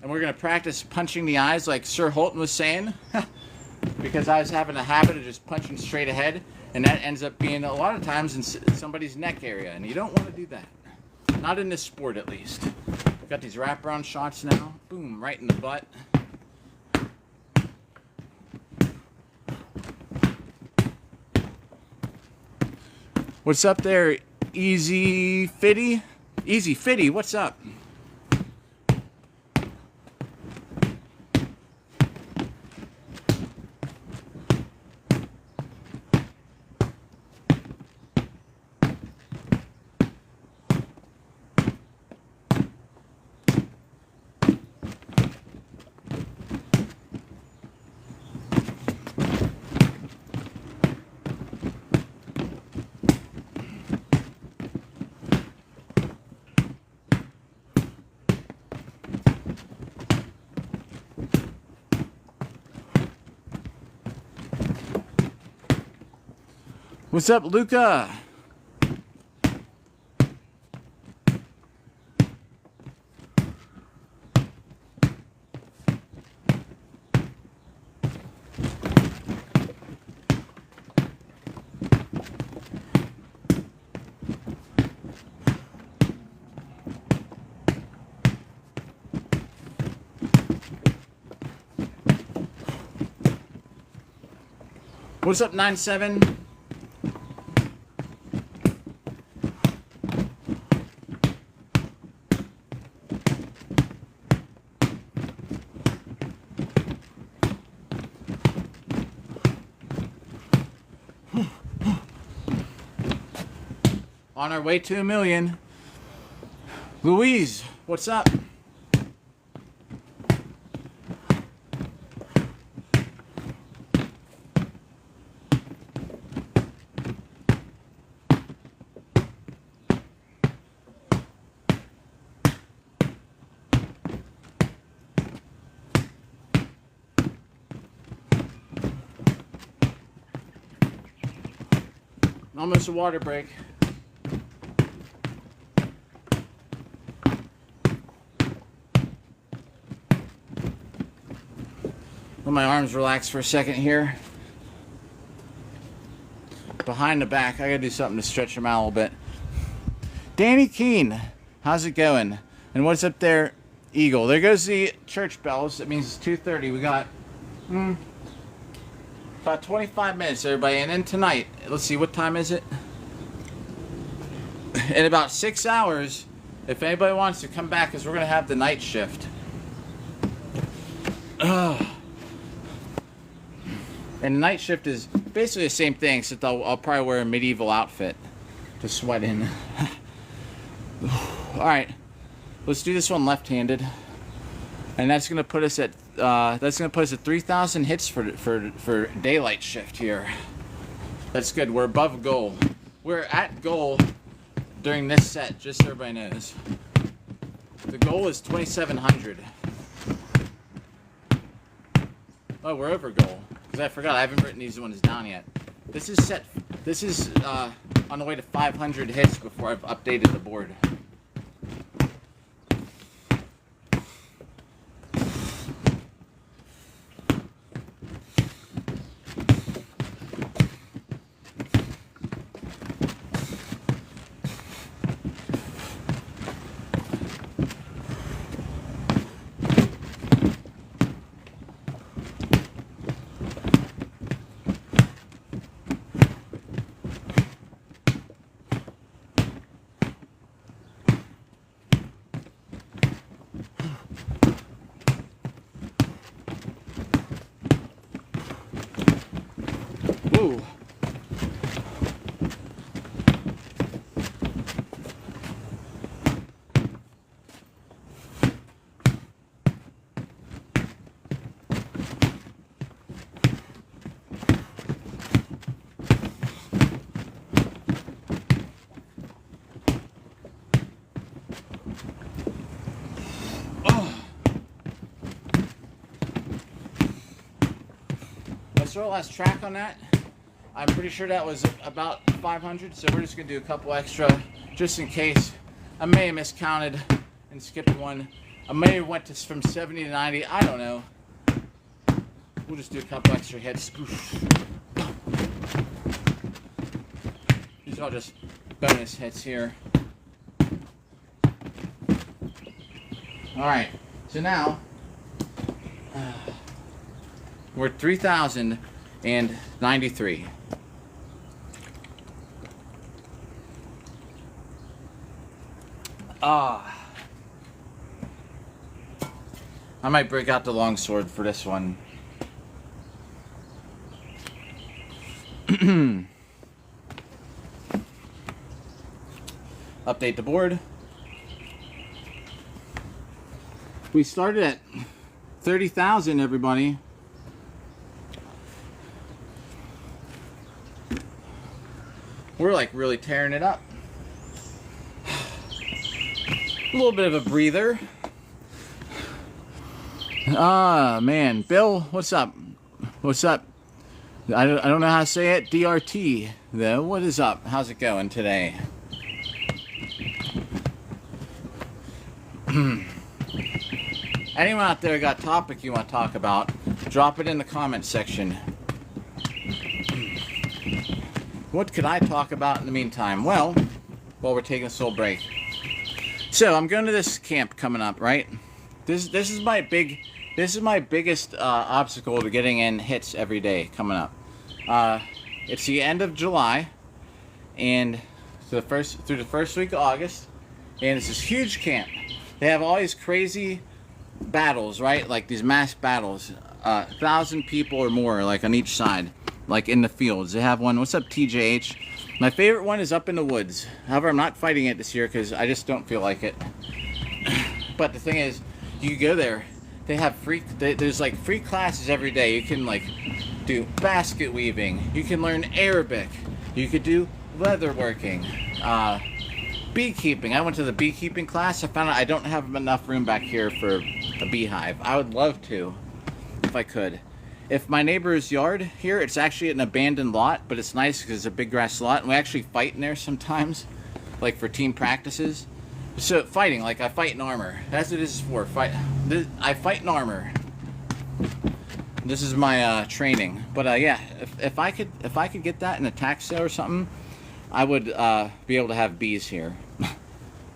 And we're going to practice punching the eyes like Sir Holton was saying, because I was having a habit of just punching straight ahead, and that ends up being a lot of times in somebody's neck area, and you don't want to do that. Not in this sport, at least. Got these wraparound shots now. Boom, right in the butt. What's up there, Easy Fitty? Easy Fitty, what's up? What's up, Luca? What's up, 97? On our way to 1 million. Louise, what's up? Almost a water break. Let my arms relax for a second here. Behind the back, I gotta do something to stretch them out a little bit. Danny Keene, how's it going? And what's up there, Eagle? There goes the church bells. That means it's 2:30. We got about 25 minutes, everybody. And then tonight, let's see, what time is it? In about 6 hours, if anybody wants to come back, because we're gonna have the night shift. And the night shift is basically the same thing, except I'll probably wear a medieval outfit to sweat in. Alright, let's do this one left-handed. And that's gonna put us at 3,000 hits for daylight shift here. That's good. We're above goal. We're at goal during this set, just so everybody knows. The goal is 2,700. Oh, we're over goal. Because I forgot, I haven't written these ones down yet. This is on the way to 500 hits before I've updated the board. Oh. Let's throw a last track on that. I'm pretty sure that was about 500, so we're just gonna do a couple extra just in case. I may have miscounted and skipped one. I may have went from 70 to 90. I don't know. We'll just do a couple extra hits. These are all just bonus hits here. Alright, so now we're at 3,093. I might break out the longsword for this one. Update the board. We started at 30,000, everybody. We're like really tearing it up. A little bit of a breather. Ah, man. Bill, what's up? What's up? I don't know how to say it. DRT, though. What is up? How's it going today? Anyone out there got a topic you want to talk about, drop it in the comment section. What could I talk about in the meantime? Well, while we're taking this little break. So, I'm going to this camp coming up, right? This is my biggest obstacle to getting in hits every day coming up. It's the end of July, and through the first week of August, and it's this huge camp. They have all these crazy battles, right? Like these mass battles, 1,000 people or more, like on each side, like in the fields. They have one. What's up, TJH? My favorite one is up in the woods. However, I'm not fighting it this year because I just don't feel like it. But the thing is, you go there. They have there's like free classes every day. You can like do basket weaving. You can learn Arabic. You could do leatherworking. Beekeeping. I went to the beekeeping class. I found out I don't have enough room back here for a beehive. I would love to, if I could. If my neighbor's yard here, it's actually an abandoned lot, but it's nice because it's a big grass lot, and we actually fight in there sometimes, like for team practices. So fighting, like I fight in armor. That's what this is for. I fight in armor. This is my training. But yeah, if I could get that in a tax sale or something, I would be able to have bees here.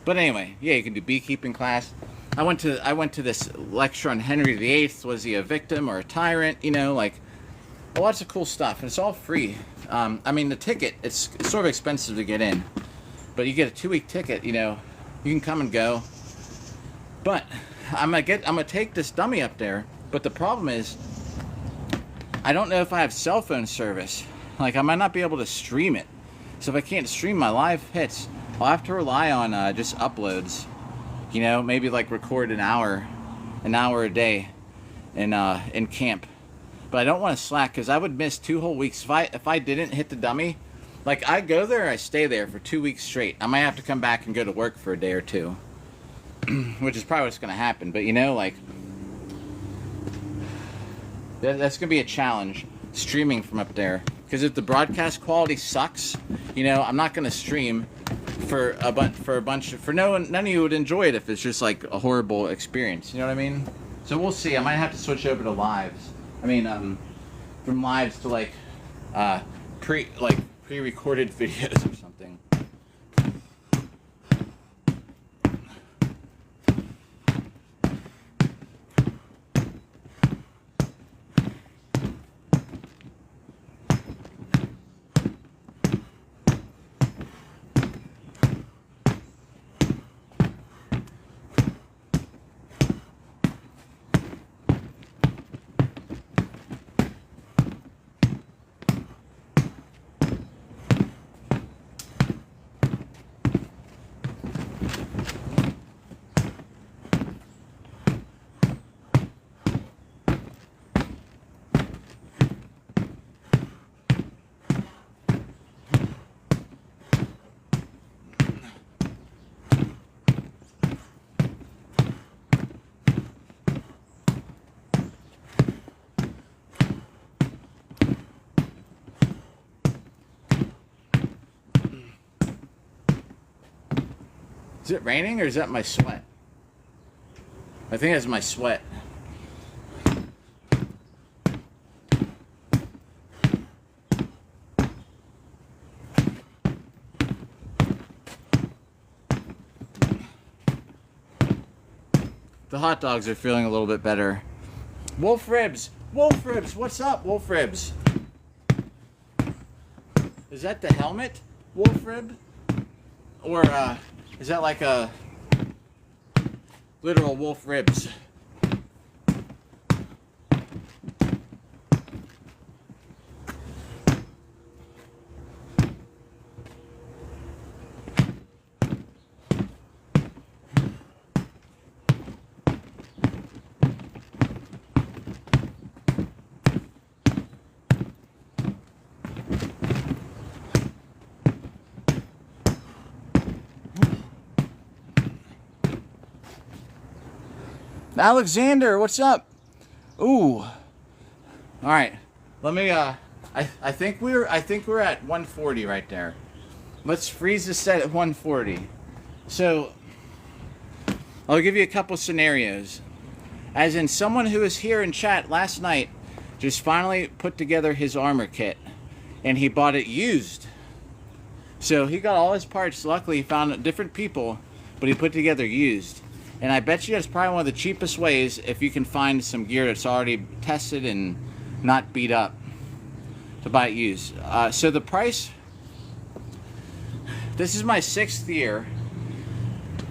But anyway, yeah, you can do beekeeping class. I went to this lecture on Henry VIII. Was he a victim or a tyrant? You know, like lots of cool stuff, and it's all free. I mean, the ticket it's sort of expensive to get in, but you get a 2-week ticket. You know, you can come and go. But I'm gonna take this dummy up there. But the problem is, I don't know if I have cell phone service. Like I might not be able to stream it. So if I can't stream my live hits, I'll have to rely on just uploads. You know, maybe like record an hour a day in camp. But I don't want to slack because I would miss 2 whole weeks if I didn't hit the dummy. Like I go there, I stay there for 2 weeks straight. I might have to come back and go to work for a day or two, which is probably what's going to happen. But you know, like that's going to be a challenge streaming from up there. Because if the broadcast quality sucks, you know, I'm not going to stream for none of you would enjoy it if it's just like a horrible experience. You know what I mean? So we'll see. I might have to switch over to lives. I mean, from lives to like pre-recorded videos or something. it raining or is that my sweat? I think that's my sweat. The hot dogs are feeling a little bit better. Wolf ribs! Wolf ribs! What's up, wolf ribs? Is that the helmet, wolf rib? Or is that like a literal wolf ribs? Alexander, what's up? Ooh. All right. Let me I think we're at 140 right there. Let's freeze the set at 140. So I'll give you a couple scenarios. As in, someone who was here in chat last night just finally put together his armor kit, and he bought it used. So he got all his parts. Luckily, he found different people, but he put together used. And I bet you that's probably one of the cheapest ways if you can find some gear that's already tested and not beat up to buy it used. So the price, this is my 6th year.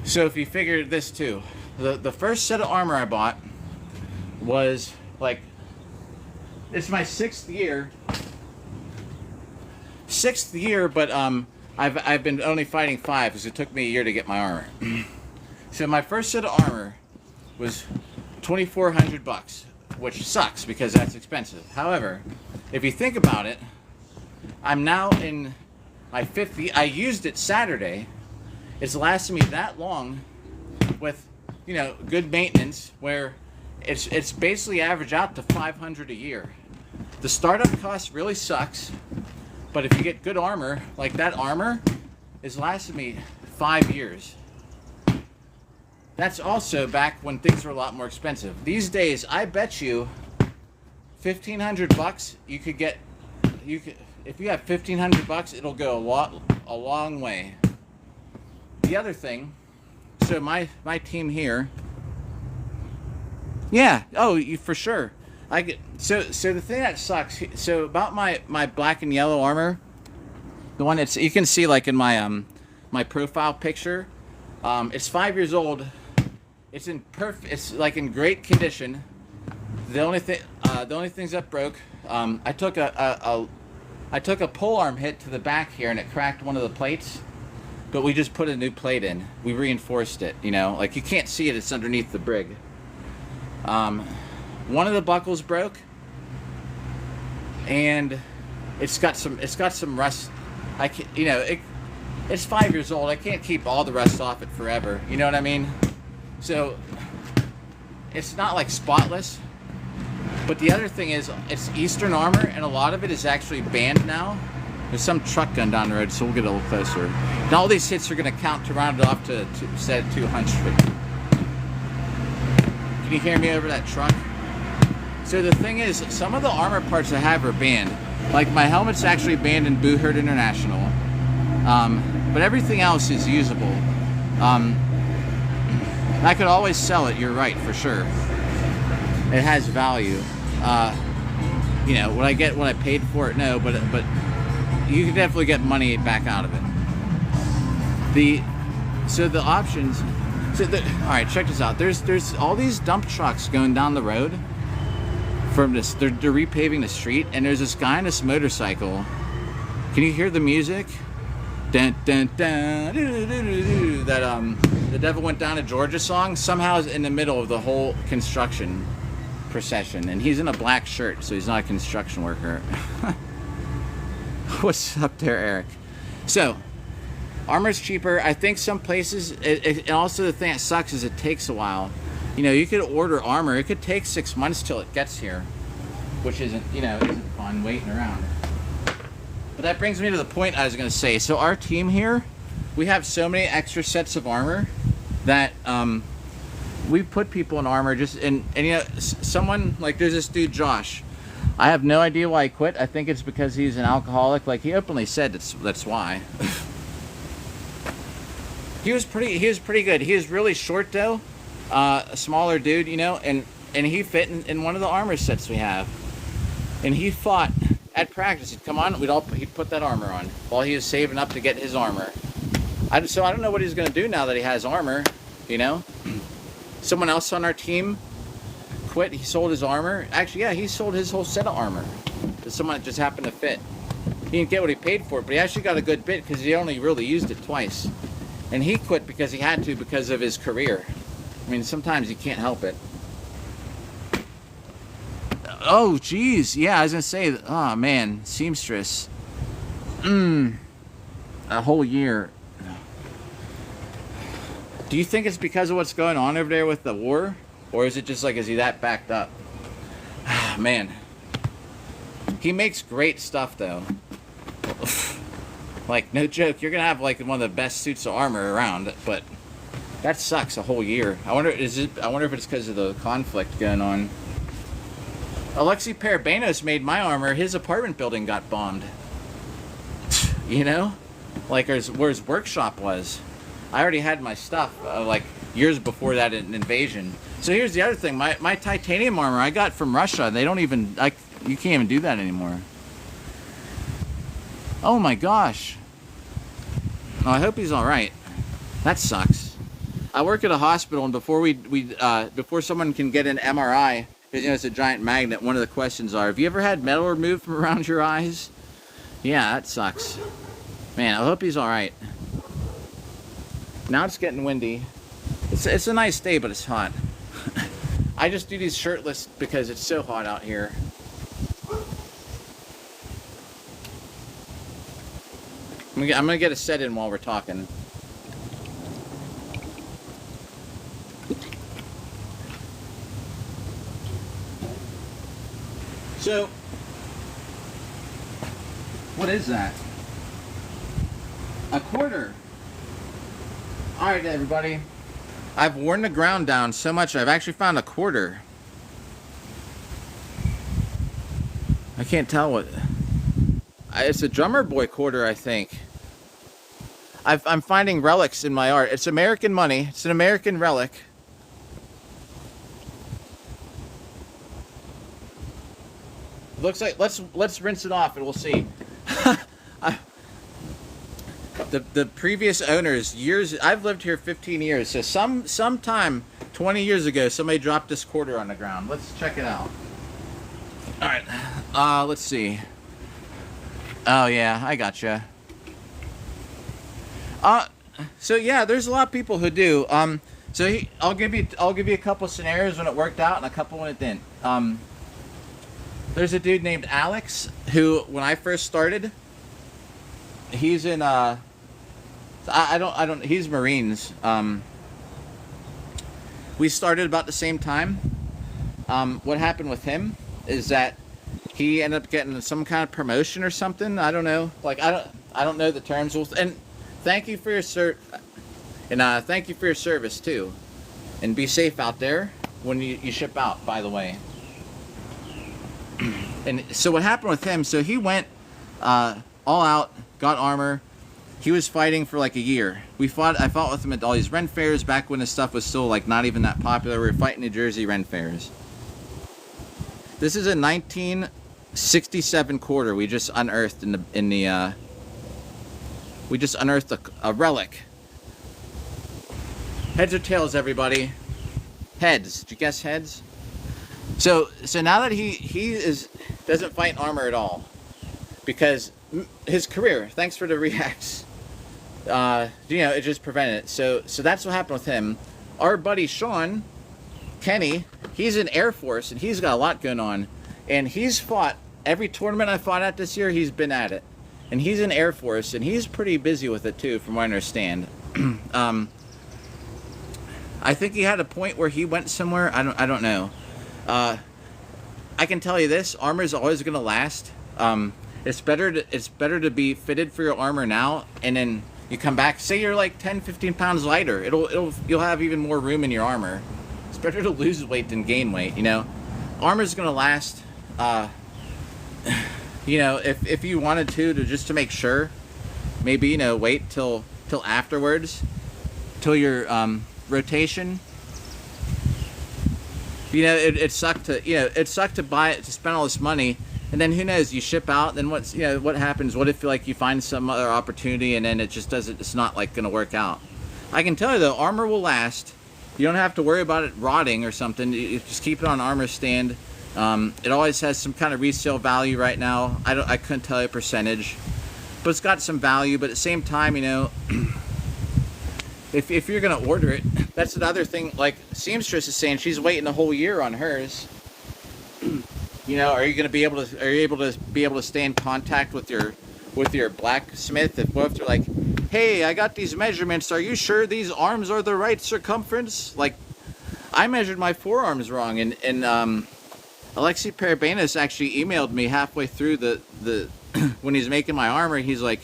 So if you figure this too, the first set of armor I bought was like, it's my 6th year. 6th year, but I've been only fighting 5 because it took me a year to get my armor. So my first set of armor was $2,400, which sucks because that's expensive. However, if you think about it, I'm now in my 5th year. I used it Saturday. It's lasted me that long with, you know, good maintenance, where it's basically average out to $500 a year. The startup cost really sucks, but if you get good armor, like that armor has lasted me 5 years. That's also back when things were a lot more expensive. These days, I bet you $1,500 you could get. If you have $1,500, it'll go a long way. The other thing, so my team here. Yeah. Oh, for sure. So the thing that sucks. So about my black and yellow armor, the one that's you can see like in my my profile picture. It's 5 years old. It's in it's like in great condition. The only things that broke, I took a pole arm hit to the back here and it cracked one of the plates, but we just put a new plate in. We reinforced it, you know, like you can't see it, it's underneath the brig. One of the buckles broke, and it's got some rust. It's 5 years old. I can't keep all the rust off it forever. You know what I mean? So it's not like spotless. But the other thing is, it's Eastern armor, and a lot of it is actually banned now. There's some truck gun down the road, so we'll get a little closer. And all these hits are going to count to round it off to set 200. Can you hear me over that truck? So the thing is, some of the armor parts I have are banned. Like my helmet's actually banned in Boo Herd International. But everything else is usable. I could always sell it, you're right, for sure. It has value. You know, would I get what I paid for it? No, but you can definitely get money back out of it. So the options. All right, check this out. There's all these dump trucks going down the road from this. They're repaving the street, and there's this guy on this motorcycle. Can you hear the music? Dun, dun, dun, doo, doo, doo, doo, that The Devil Went Down to Georgia song somehow is in the middle of the whole construction procession, and he's in a black shirt, so he's not a construction worker. What's up there, Eric? So armor's cheaper. I think some places, and also the thing that sucks is it takes a while. You know, you could order armor. It could take 6 months till it gets here, which isn't fun waiting around. But that brings me to the point I was going to say. So our team here, we have so many extra sets of armor that we put people in armor just and you know, someone like there's this dude Josh. I have no idea why he quit. I think it's because he's an alcoholic. Like he openly said that's why. He was pretty good. He was really short though, a smaller dude, you know, and he fit in one of the armor sets we have. And he fought at practice. He'd come on, he'd put that armor on while he was saving up to get his armor. So I don't know what he's gonna do now that he has armor, you know. Someone else on our team quit. He sold his armor. Actually, yeah, he sold his whole set of armor to someone that just happened to fit. He didn't get what he paid for it, but he actually got a good bit because he only really used it twice. And he quit because he had to because of his career. I mean, sometimes you can't help it. Oh, geez. Yeah, I was going to say, oh, man, seamstress. A whole year. Do you think it's because of what's going on over there with the war? Or is it just like, is he that backed up? Man. He makes great stuff, though. Like, no joke, you're gonna have like one of the best suits of armor around, but that sucks a whole year. I wonder if it's because of the conflict going on. Alexei Parabanos made my armor. His apartment building got bombed. You know, like where his workshop was. I already had my stuff like years before that invasion. So here's the other thing: my titanium armor I got from Russia. They don't even you can't even do that anymore. Oh my gosh. Oh, I hope he's all right. That sucks. I work at a hospital, and before someone can get an MRI, because you know it's a giant magnet. One of the questions are, have you ever had metal removed from around your eyes? Yeah, that sucks. Man, I hope he's all right. Now it's getting windy. It's a nice day, but it's hot. I just do these shirtless because it's so hot out here. I'm gonna get a set in while we're talking. So, what is that? A quarter. All right, everybody. I've worn the ground down so much I've actually found a quarter. I can't tell what. It's a drummer boy quarter, I think. I'm finding relics in my art. It's American money. It's an American relic. Looks like let's rinse it off and we'll see. The previous owners, years. I've lived here 15 years. So sometime 20 years ago, somebody dropped this quarter on the ground. Let's check it out. All right. Let's see. Oh yeah, I gotcha. So yeah, there's a lot of people who do. I'll give you a couple scenarios when it worked out and a couple when it didn't. There's a dude named Alex who, when I first started, he's in he's Marines. We started about the same time. What happened with him is that he ended up getting some kind of promotion or something. I don't know. Like I don't know the terms. And thank you for your thank you for your service too. And be safe out there when you ship out, by the way. And so what happened with him? So he went all out, got armor. He was fighting for like a year. I fought with him at all these Ren fairs back when his stuff was still like not even that popular. We were fighting New Jersey Ren fairs. This is a 1967 quarter we just unearthed we just unearthed a relic. Heads or tails, everybody? Heads. Did you guess heads? So now that he doesn't fight in armor at all, because his career, thanks for the reacts, it just prevented it. So that's what happened with him. Our buddy Sean Kenny, he's in Air Force and he's got a lot going on, and he's fought every tournament I fought at this year. He's been at it, and he's in Air Force and he's pretty busy with it too, from what I understand. I think he had a point where he went somewhere. I don't know. I can tell you this: armor is always going to last. It's better to be fitted for your armor now, and then You come back, say you're like 10, 15 pounds lighter. You'll have even more room in your armor. It's better to lose weight than gain weight, you know. Armor's gonna last, you know, if you wanted to just to make sure, maybe, you know, wait till afterwards, till your rotation. You know, it sucked to buy it, to spend all this money, and then who knows, you ship out, then what's, you know, what happens? What if like you find some other opportunity and then it just doesn't, it's not like gonna work out? I can tell you though, armor will last. You don't have to worry about it rotting or something. You just keep it on armor stand. It always has some kind of resale value right now. I couldn't tell you a percentage, but it's got some value. But at the same time, you know, if you're gonna order it, that's another thing. Like seamstress is saying, she's waiting a whole year on hers. You know, are you able to stay in contact with your blacksmith? What if they're like, hey, I got these measurements, are you sure these arms are the right circumference? Like, I measured my forearms wrong, and Alexi Parabanis actually emailed me halfway through the when he's making my armor. He's like,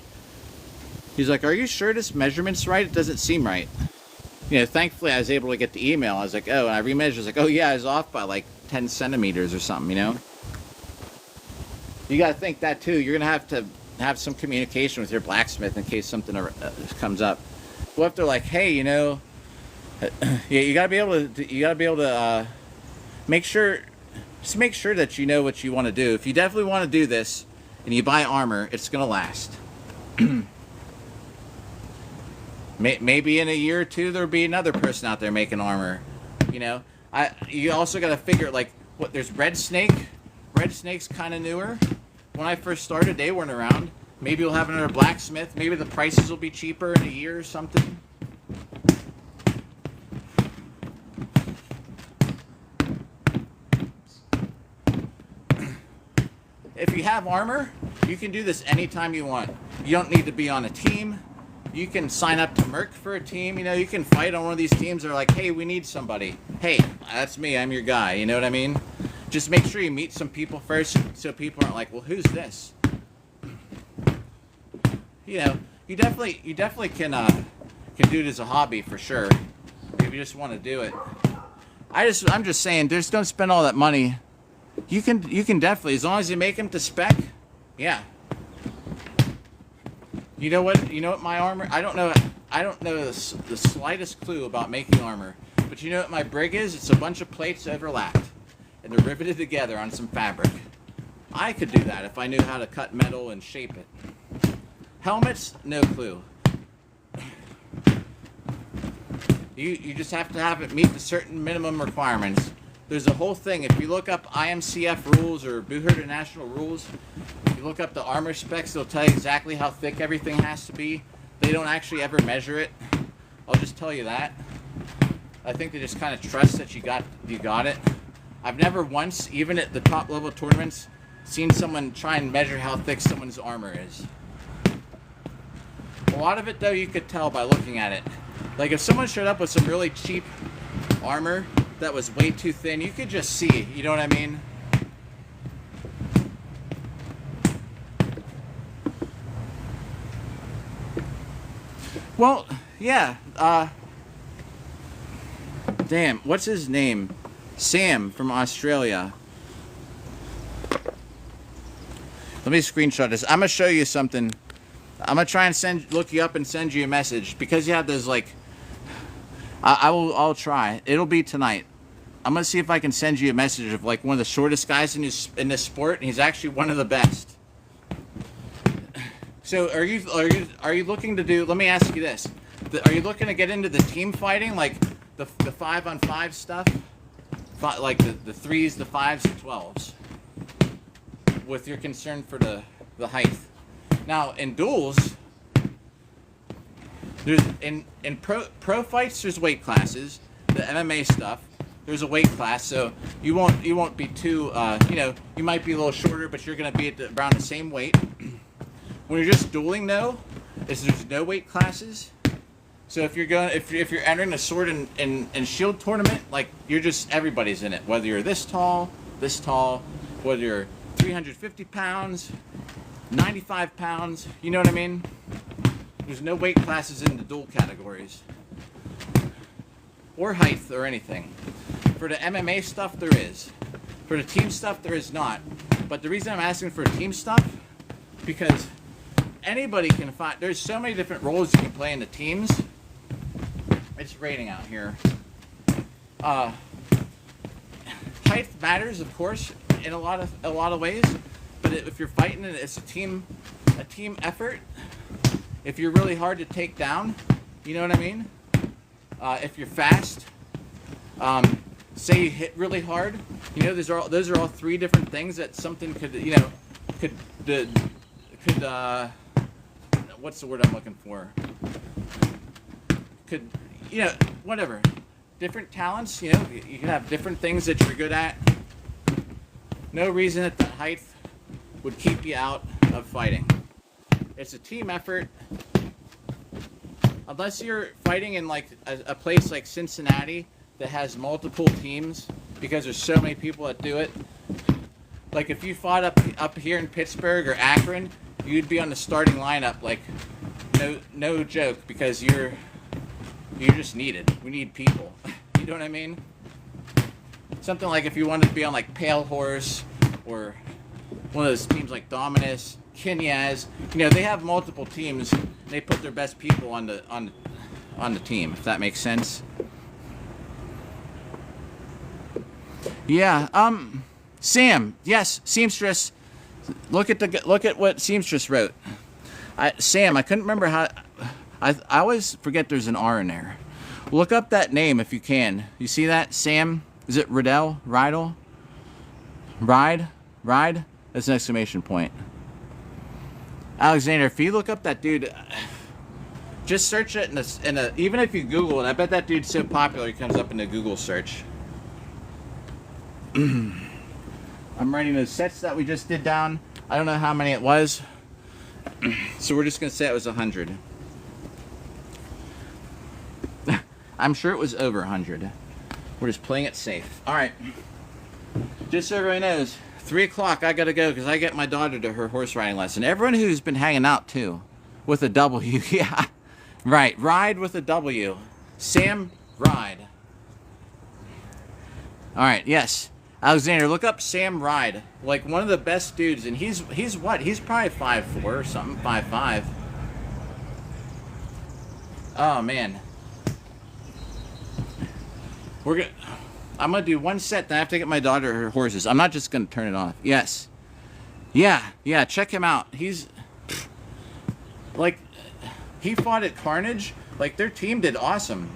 are you sure this measurement's right? It doesn't seem right. You know, thankfully I was able to get the email. I was like, oh, and I remeasured. I was like, oh yeah, I was off by like 10 centimeters or something, you know? You got to think that too. You're going to have some communication with your blacksmith in case something comes up. What if they're like, hey, you know, yeah, you got to be able to make sure that you know what you want to do. If you definitely want to do this and you buy armor, it's going to last. Maybe in a year or two there'll be another person out there making armor. You know, you also got to figure, like, what, there's Red Snake. Red Snake's kind of newer. When I first started, they weren't around. Maybe we'll have another blacksmith. Maybe the prices will be cheaper in a year or something. If you have armor, you can do this anytime you want. You don't need to be on a team. You can sign up to Merc for a team. You know, you can fight on one of these teams that are like, hey, we need somebody. Hey, that's me. I'm your guy. You know what I mean? Just make sure you meet some people first, so people aren't like, well, who's this? You know, you definitely can do it as a hobby for sure. If you just want to do it. I'm just saying, just don't spend all that money. You can definitely, as long as you make them to spec, yeah. You know what my armor, I don't know the slightest clue about making armor, but you know what my brig is? It's a bunch of plates overlapped, and they're riveted together on some fabric. I could do that if I knew how to cut metal and shape it. Helmets, no clue. You just have to have it meet the certain minimum requirements. There's a whole thing. If you look up IMCF rules or Bucher International rules, if you look up the armor specs, they'll tell you exactly how thick everything has to be. They don't actually ever measure it. I'll just tell you that. I think they just kind of trust that you got it. I've never once, even at the top level tournaments, seen someone try and measure how thick someone's armor is. A lot of it, though, you could tell by looking at it. Like if someone showed up with some really cheap armor that was way too thin, you could just see, you know what I mean? Well, yeah, damn, what's his name? Sam from Australia. Let me screenshot this. I'm gonna show you something. I'm gonna try and look you up and send you a message because you have those like. I'll try. It'll be tonight. I'm gonna see if I can send you a message of like one of the shortest guys in this sport, and he's actually one of the best. So are you looking to do? Let me ask you this: are you looking to get into the team fighting, like the 5-on-5 stuff, like the 3s, the 5s, and 12s, with your concern for the height? Now in duels. There's in pro fights, there's weight classes. The MMA stuff, there's a weight class, so you won't be too you know, you might be a little shorter, but you're gonna be at around the same weight. When you're just dueling though, there's no weight classes. So if you're entering a sword and shield tournament, like everybody's in it. Whether you're this tall, whether you're 350 pounds, 95 pounds, you know what I mean? There's no weight classes in the dual categories. Or height or anything. For the MMA stuff, there is. For the team stuff, there is not. But the reason I'm asking for team stuff, because anybody can find, there's so many different roles you can play in the teams. It's raining out here. Height matters, of course, in a lot of ways. But if you're fighting, it's a team effort. If you're really hard to take down, you know what I mean? If you're fast, say you hit really hard, you know, those are all three different things that something could, you know, could what's the word I'm looking for? Could, you know, whatever. Different talents, you know, you can have different things that you're good at. No reason that the height would keep you out of fighting. It's a team effort. Unless you're fighting in like a place like Cincinnati that has multiple teams, because there's so many people that do it. Like if you fought up here in Pittsburgh or Akron, you'd be on the starting lineup, like no joke, because you're just needed. We need people. You know what I mean? Something like if you wanted to be on like Pale Horse or one of those teams like Dominus, Kinyas, you know, they have multiple teams. And they put their best people on the team, if that makes sense. Yeah. Sam. Yes. Seamstress. Look at what Seamstress wrote. Sam. I couldn't remember how. I always forget there's an R in there. Look up that name if you can. You see that? Sam. Is it Riddell? Rydell? Ride? That's an exclamation point. Alexander, if you look up that dude, just search it in a even if you Google it, I bet that dude's so popular he comes up in the Google search. I'm writing those sets that we just did down. I don't know how many it was. So we're just going to say it was 100. I'm sure it was over 100. We're just playing it safe. Alright. Just so everybody knows, 3 o'clock I gotta go because I get my daughter to her horse riding lesson. Everyone who's been hanging out too, with a W, yeah. Right, ride with a W. Sam, ride. Alright, yes. Alexander, look up Sam Ride. Like one of the best dudes, and he's what? He's probably 5'4" or something, 5'5". Oh man. I'm gonna do one set, then I have to get my daughter her horses. I'm not just gonna turn it off. Yes. Yeah, check him out. He's like, he fought at Carnage. Like their team did awesome.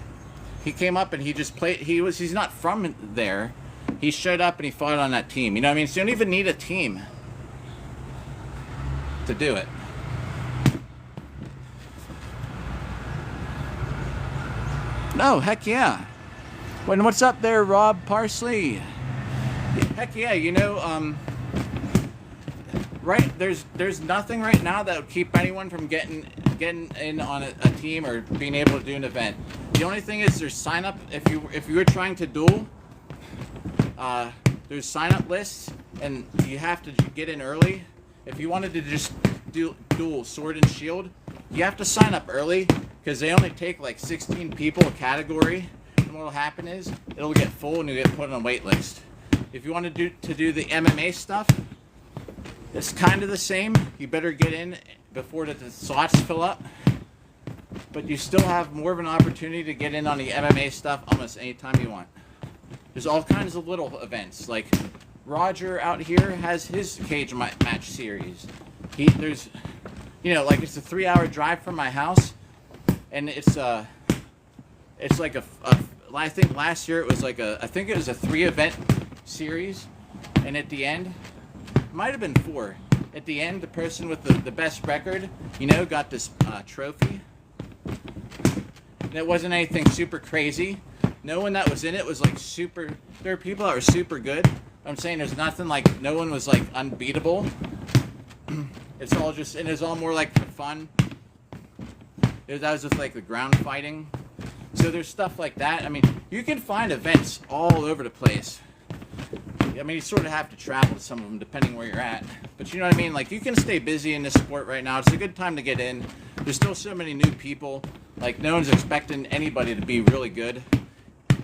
He came up and he just played. He's not from there. He showed up and he fought on that team. You know what I mean? So you don't even need a team to do it. No, heck yeah. What's up there, Rob Parsley? Heck yeah, you know, right, there's nothing right now that would keep anyone from getting in on a team or being able to do an event. The only thing is there's sign up if you were trying to duel. There's sign up lists and you have to get in early. If you wanted to just duel sword and shield, you have to sign up early because they only take like 16 people a category. And what will happen is it'll get full and you get put on a wait list. If you want to do the MMA stuff, it's kind of the same. You better get in before the slots fill up. But you still have more of an opportunity to get in on the MMA stuff almost anytime you want. There's all kinds of little events. Like Roger out here has his cage match series. There's, you know, like it's a 3-hour drive from my house, and it's like I think last year it was like I think it was a 3-event series, and at the end, it might have been 4. At the end, the person with the best record, you know, got this trophy. And it wasn't anything super crazy. No one that was in it was like super. There are people that were super good. I'm saying there's nothing like no one was like unbeatable. It's all just, and it's all more like for fun. That was just like the ground fighting. So there's stuff like that. I mean, you can find events all over the place. I mean, you sort of have to travel to some of them depending where you're at. But you know what I mean? Like, you can stay busy in this sport right now. It's a good time to get in. There's still so many new people. Like, no one's expecting anybody to be really good.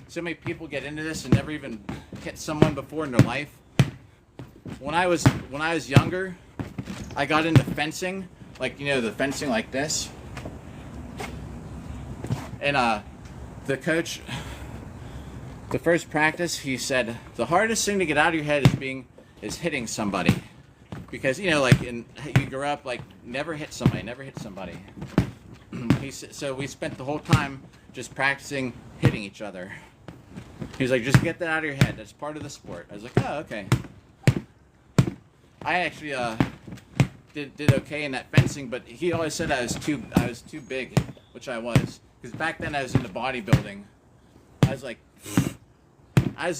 So many people get into this and never even hit someone before in their life. When I was younger, I got into fencing. Like, you know, the fencing like this. And the coach, the first practice, he said the hardest thing to get out of your head is hitting somebody, because you know, like you grew up like never hit somebody. So we spent the whole time just practicing hitting each other. He's like, just get that out of your head. That's part of the sport. I was like, oh, okay. I actually did okay in that fencing, but he always said I was too big, which I was, because back then I was into bodybuilding. I was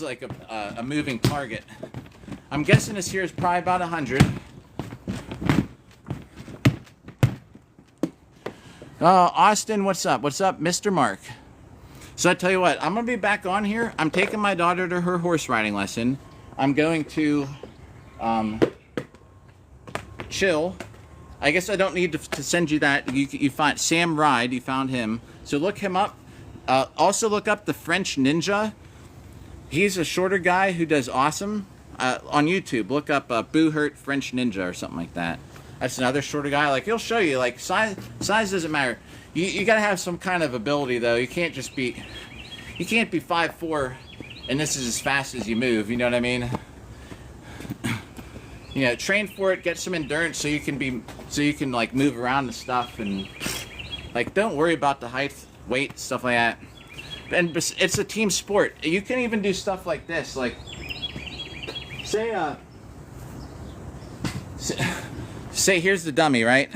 like a moving target. I'm guessing this here is probably about 100. Austin, what's up? What's up, Mr. Mark? So I tell you what, I'm gonna be back on here. I'm taking my daughter to her horse riding lesson. I'm going to chill. I guess I don't need to send you that. You find Sam Ride. You found him. So look him up. Also look up the French Ninja. He's a shorter guy who does awesome. On YouTube, look up Boo Hurt French Ninja or something like that. That's another shorter guy. Like, he'll show you. Like, size doesn't matter. You gotta have some kind of ability though. You can't be 5'4" and this is as fast as you move. You know what I mean? You know, train for it. Get some endurance so you can like move around and stuff, and like don't worry about the height, weight, stuff like that. And it's a team sport. You can even do stuff like this. Like, say here's the dummy, right?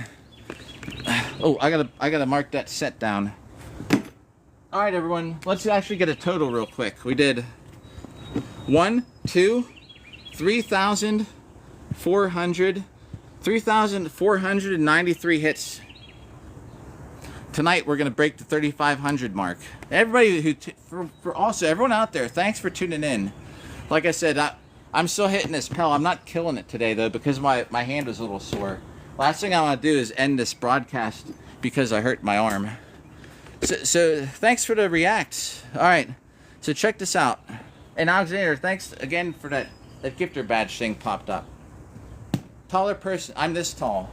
Oh, I gotta mark that set down. All right, everyone. Let's actually get a total real quick. We did 3,493 hits. Tonight we're gonna break the 3,500 mark. Everybody everyone out there, thanks for tuning in. Like I said, I'm still hitting this Pell. I'm not killing it today though, because my hand was a little sore. Last thing I want to do is end this broadcast because I hurt my arm. So thanks for the reacts. All right, so check this out. And Alexander, thanks again for that gifter badge thing popped up. Taller person. I'm this tall,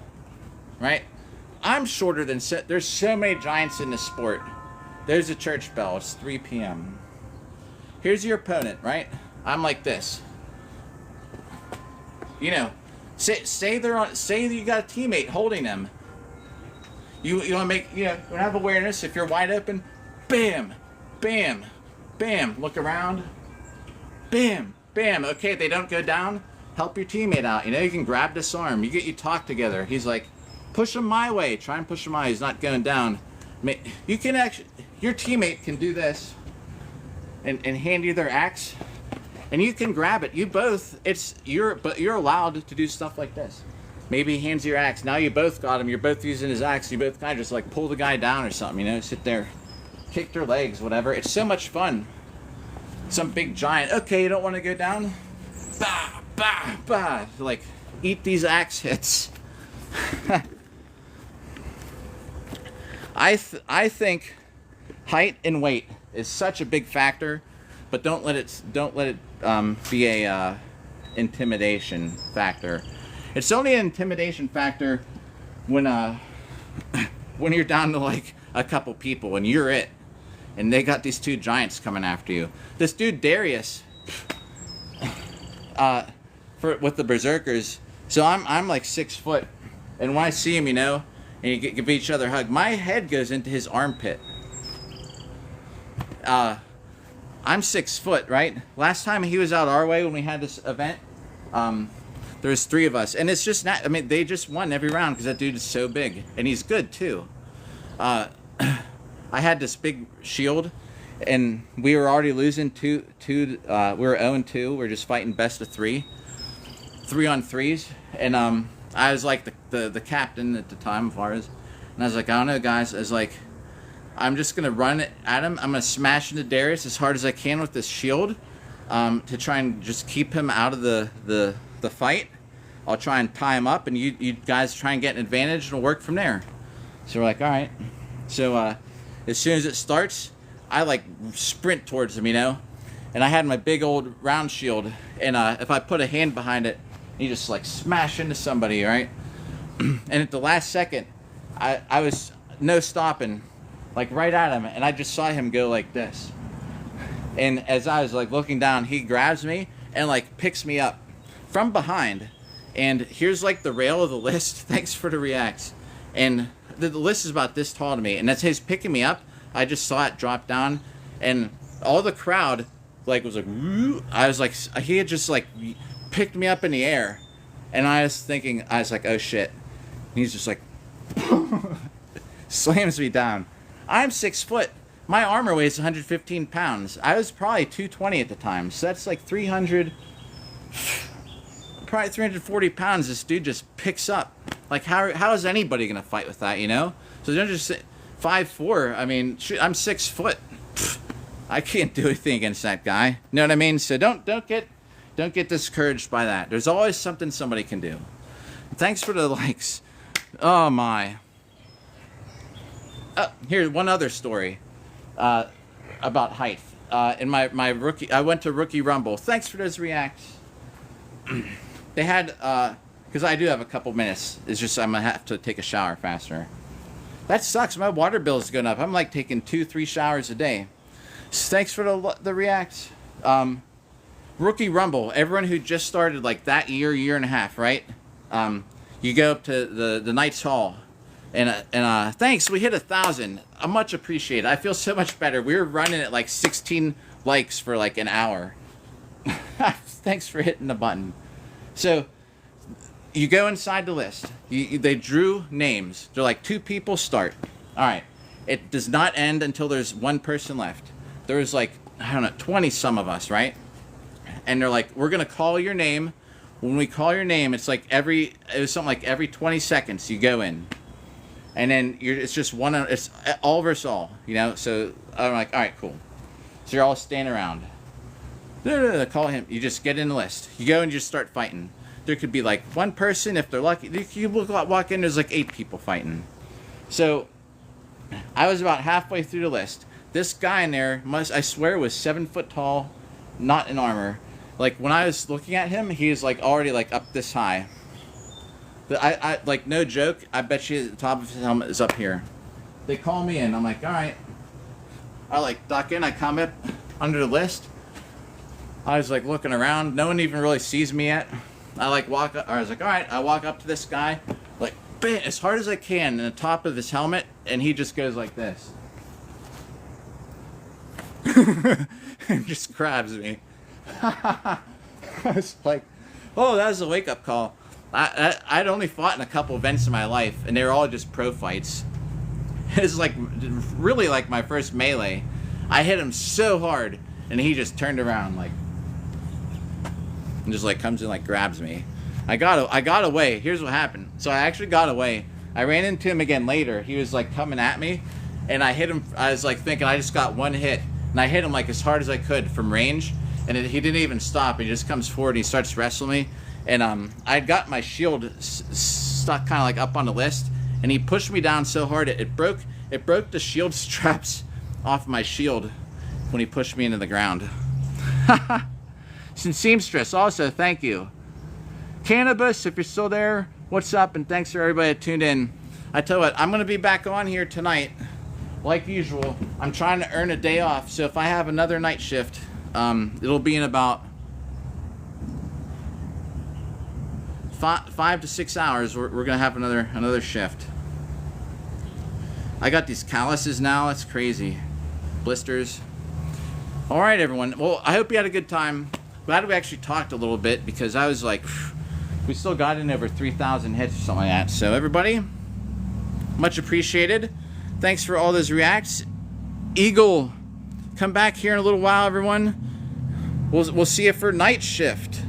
right? I'm shorter than... There's so many giants in this sport. There's a church bell. It's 3 p.m. Here's your opponent, right? I'm like this. You know, say you got a teammate holding them. You want to make, you have awareness. If you're wide open, bam, bam, bam. Look around, bam, bam. Okay, they don't go down. Help your teammate out. You know, you can grab this arm. You talk together. He's like, push him my way. Try and push him my way. He's not going down. You can actually, your teammate can do this and hand you their axe, and you can grab it. You both, but you're allowed to do stuff like this. Maybe he hands you your axe. Now you both got him. You're both using his axe. You both kind of just like pull the guy down or something, you know, sit there, kick their legs, whatever. It's so much fun. Some big giant. Okay, you don't want to go down? Bah, bah, bah. Like, eat these axe hits. I think height and weight is such a big factor, but don't let it be a intimidation factor. It's only an intimidation factor when you're down to like a couple people and you're it, and they got these two giants coming after you. This dude Darius, with the berserkers. So I'm like 6 foot, and when I see him, you know, and you give each other a hug, my head goes into his armpit. I'm 6 foot, right? Last time he was out our way when we had this event, there was 3 of us, and it's just not. I mean, they just won every round because that dude is so big, and he's good too. I had this big shield, and we were already losing we were 0-2. We were just fighting best of 3 on 3s, and I was like the captain at the time of ours, and I was like, I don't know, guys. I was like, I'm just gonna run at him. I'm gonna smash into Darius as hard as I can with this shield. to try and just keep him out of the fight. I'll try and tie him up, and you guys try and get an advantage, and it'll work from there. So we're like, all right. So as soon as it starts, I like sprint towards him, you know. And I had my big old round shield, and if I put a hand behind it, you just like smash into somebody, right? And at the last second, I was no stopping, like right at him, and I just saw him go like this. And as I was like looking down, he grabs me and like picks me up from behind. And here's like the rail of the list. Thanks for the reacts. And the list is about this tall to me. And as he's picking me up, I just saw it drop down, and all the crowd like was like, woo. I was like, he had just like picked me up in the air, and I was thinking, I was like, oh shit. And he's just like slams me down. I'm 6 foot. My armor weighs 115 pounds. I was probably 220 at the time, so that's like 340 pounds. This dude just picks up. Like, how is anybody gonna fight with that, you know? So don't just say 5'4". I mean, shoot, I'm 6 foot. I can't do anything against that guy. You know what I mean? So don't get discouraged by that. There's always something somebody can do. Thanks for the likes. Oh my. Here's one other story about height. In my rookie, I went to Rookie Rumble. Thanks for those reacts. They had, because I do have a couple minutes. It's just I'm gonna have to take a shower faster. That sucks. My water bill is going up. I'm like taking 2-3 showers a day. So thanks for the reacts. Rookie Rumble. Everyone who just started like that year and a half, right? You go up to the Knights Hall, and thanks. We hit 1,000. I'm much appreciated. I feel so much better. We were running at like 16 likes for like an hour. Thanks for hitting the button. So you go inside the list. They drew names. They're like 2 people start. All right. It does not end until there's 1 person left. There's like, I don't know, 20 some of us, right? And they're like, we're gonna call your name. When we call your name, it's like it was something like every 20 seconds you go in, and then it's just one. It's all versus all, you know. So I'm like, all right, cool. So you're all standing around. Call him. You just get in the list. You go and you just start fighting. There could be like 1 person if they're lucky. You walk in, there's like 8 people fighting. So I was about halfway through the list. This guy in there I swear was 7 foot tall, not in armor. Like when I was looking at him, he was like already like up this high. I like, no joke, I bet you the top of his helmet is up here. They call me in. I'm like, all right. I like duck in. I come up under the list. I was like looking around. No one even really sees me yet. I like walk up. I was like, all right. I walk up to this guy, like bam, as hard as I can in the top of his helmet, and he just goes like this. And just grabs me. I was like, oh, that was a wake-up call. I'd only fought in a couple events in my life, and they were all just pro fights. It's like really like my first melee. I hit him so hard, and he just turned around like, and just like comes in, like grabs me. I got away. Here's what happened. So I actually got away. I ran into him again later. He was like coming at me, and I hit him. I was like thinking I just got 1 hit, and I hit him like as hard as I could from range, and he didn't even stop. He just comes forward and he starts wrestling me, and I'd got my shield stuck kind of like up on the list, and he pushed me down so hard it broke the shield straps off my shield when he pushed me into the ground. Seamstress, also thank you. Cannabis, if you're still there, what's up? And thanks for everybody that tuned in. I tell you what, I'm gonna be back on here tonight like usual. I'm trying to earn a day off, so if I have another night shift, it'll be in about 5 to 6 hours. We're gonna have another shift. I got these calluses now. It's crazy. Blisters. All right, everyone. Well, I hope you had a good time. Glad we actually talked a little bit, because I was like, we still got in over 3,000 hits or something like that. So everybody, much appreciated. Thanks for all those reacts. Eagle, come back here in a little while, everyone. We'll see you for night shift.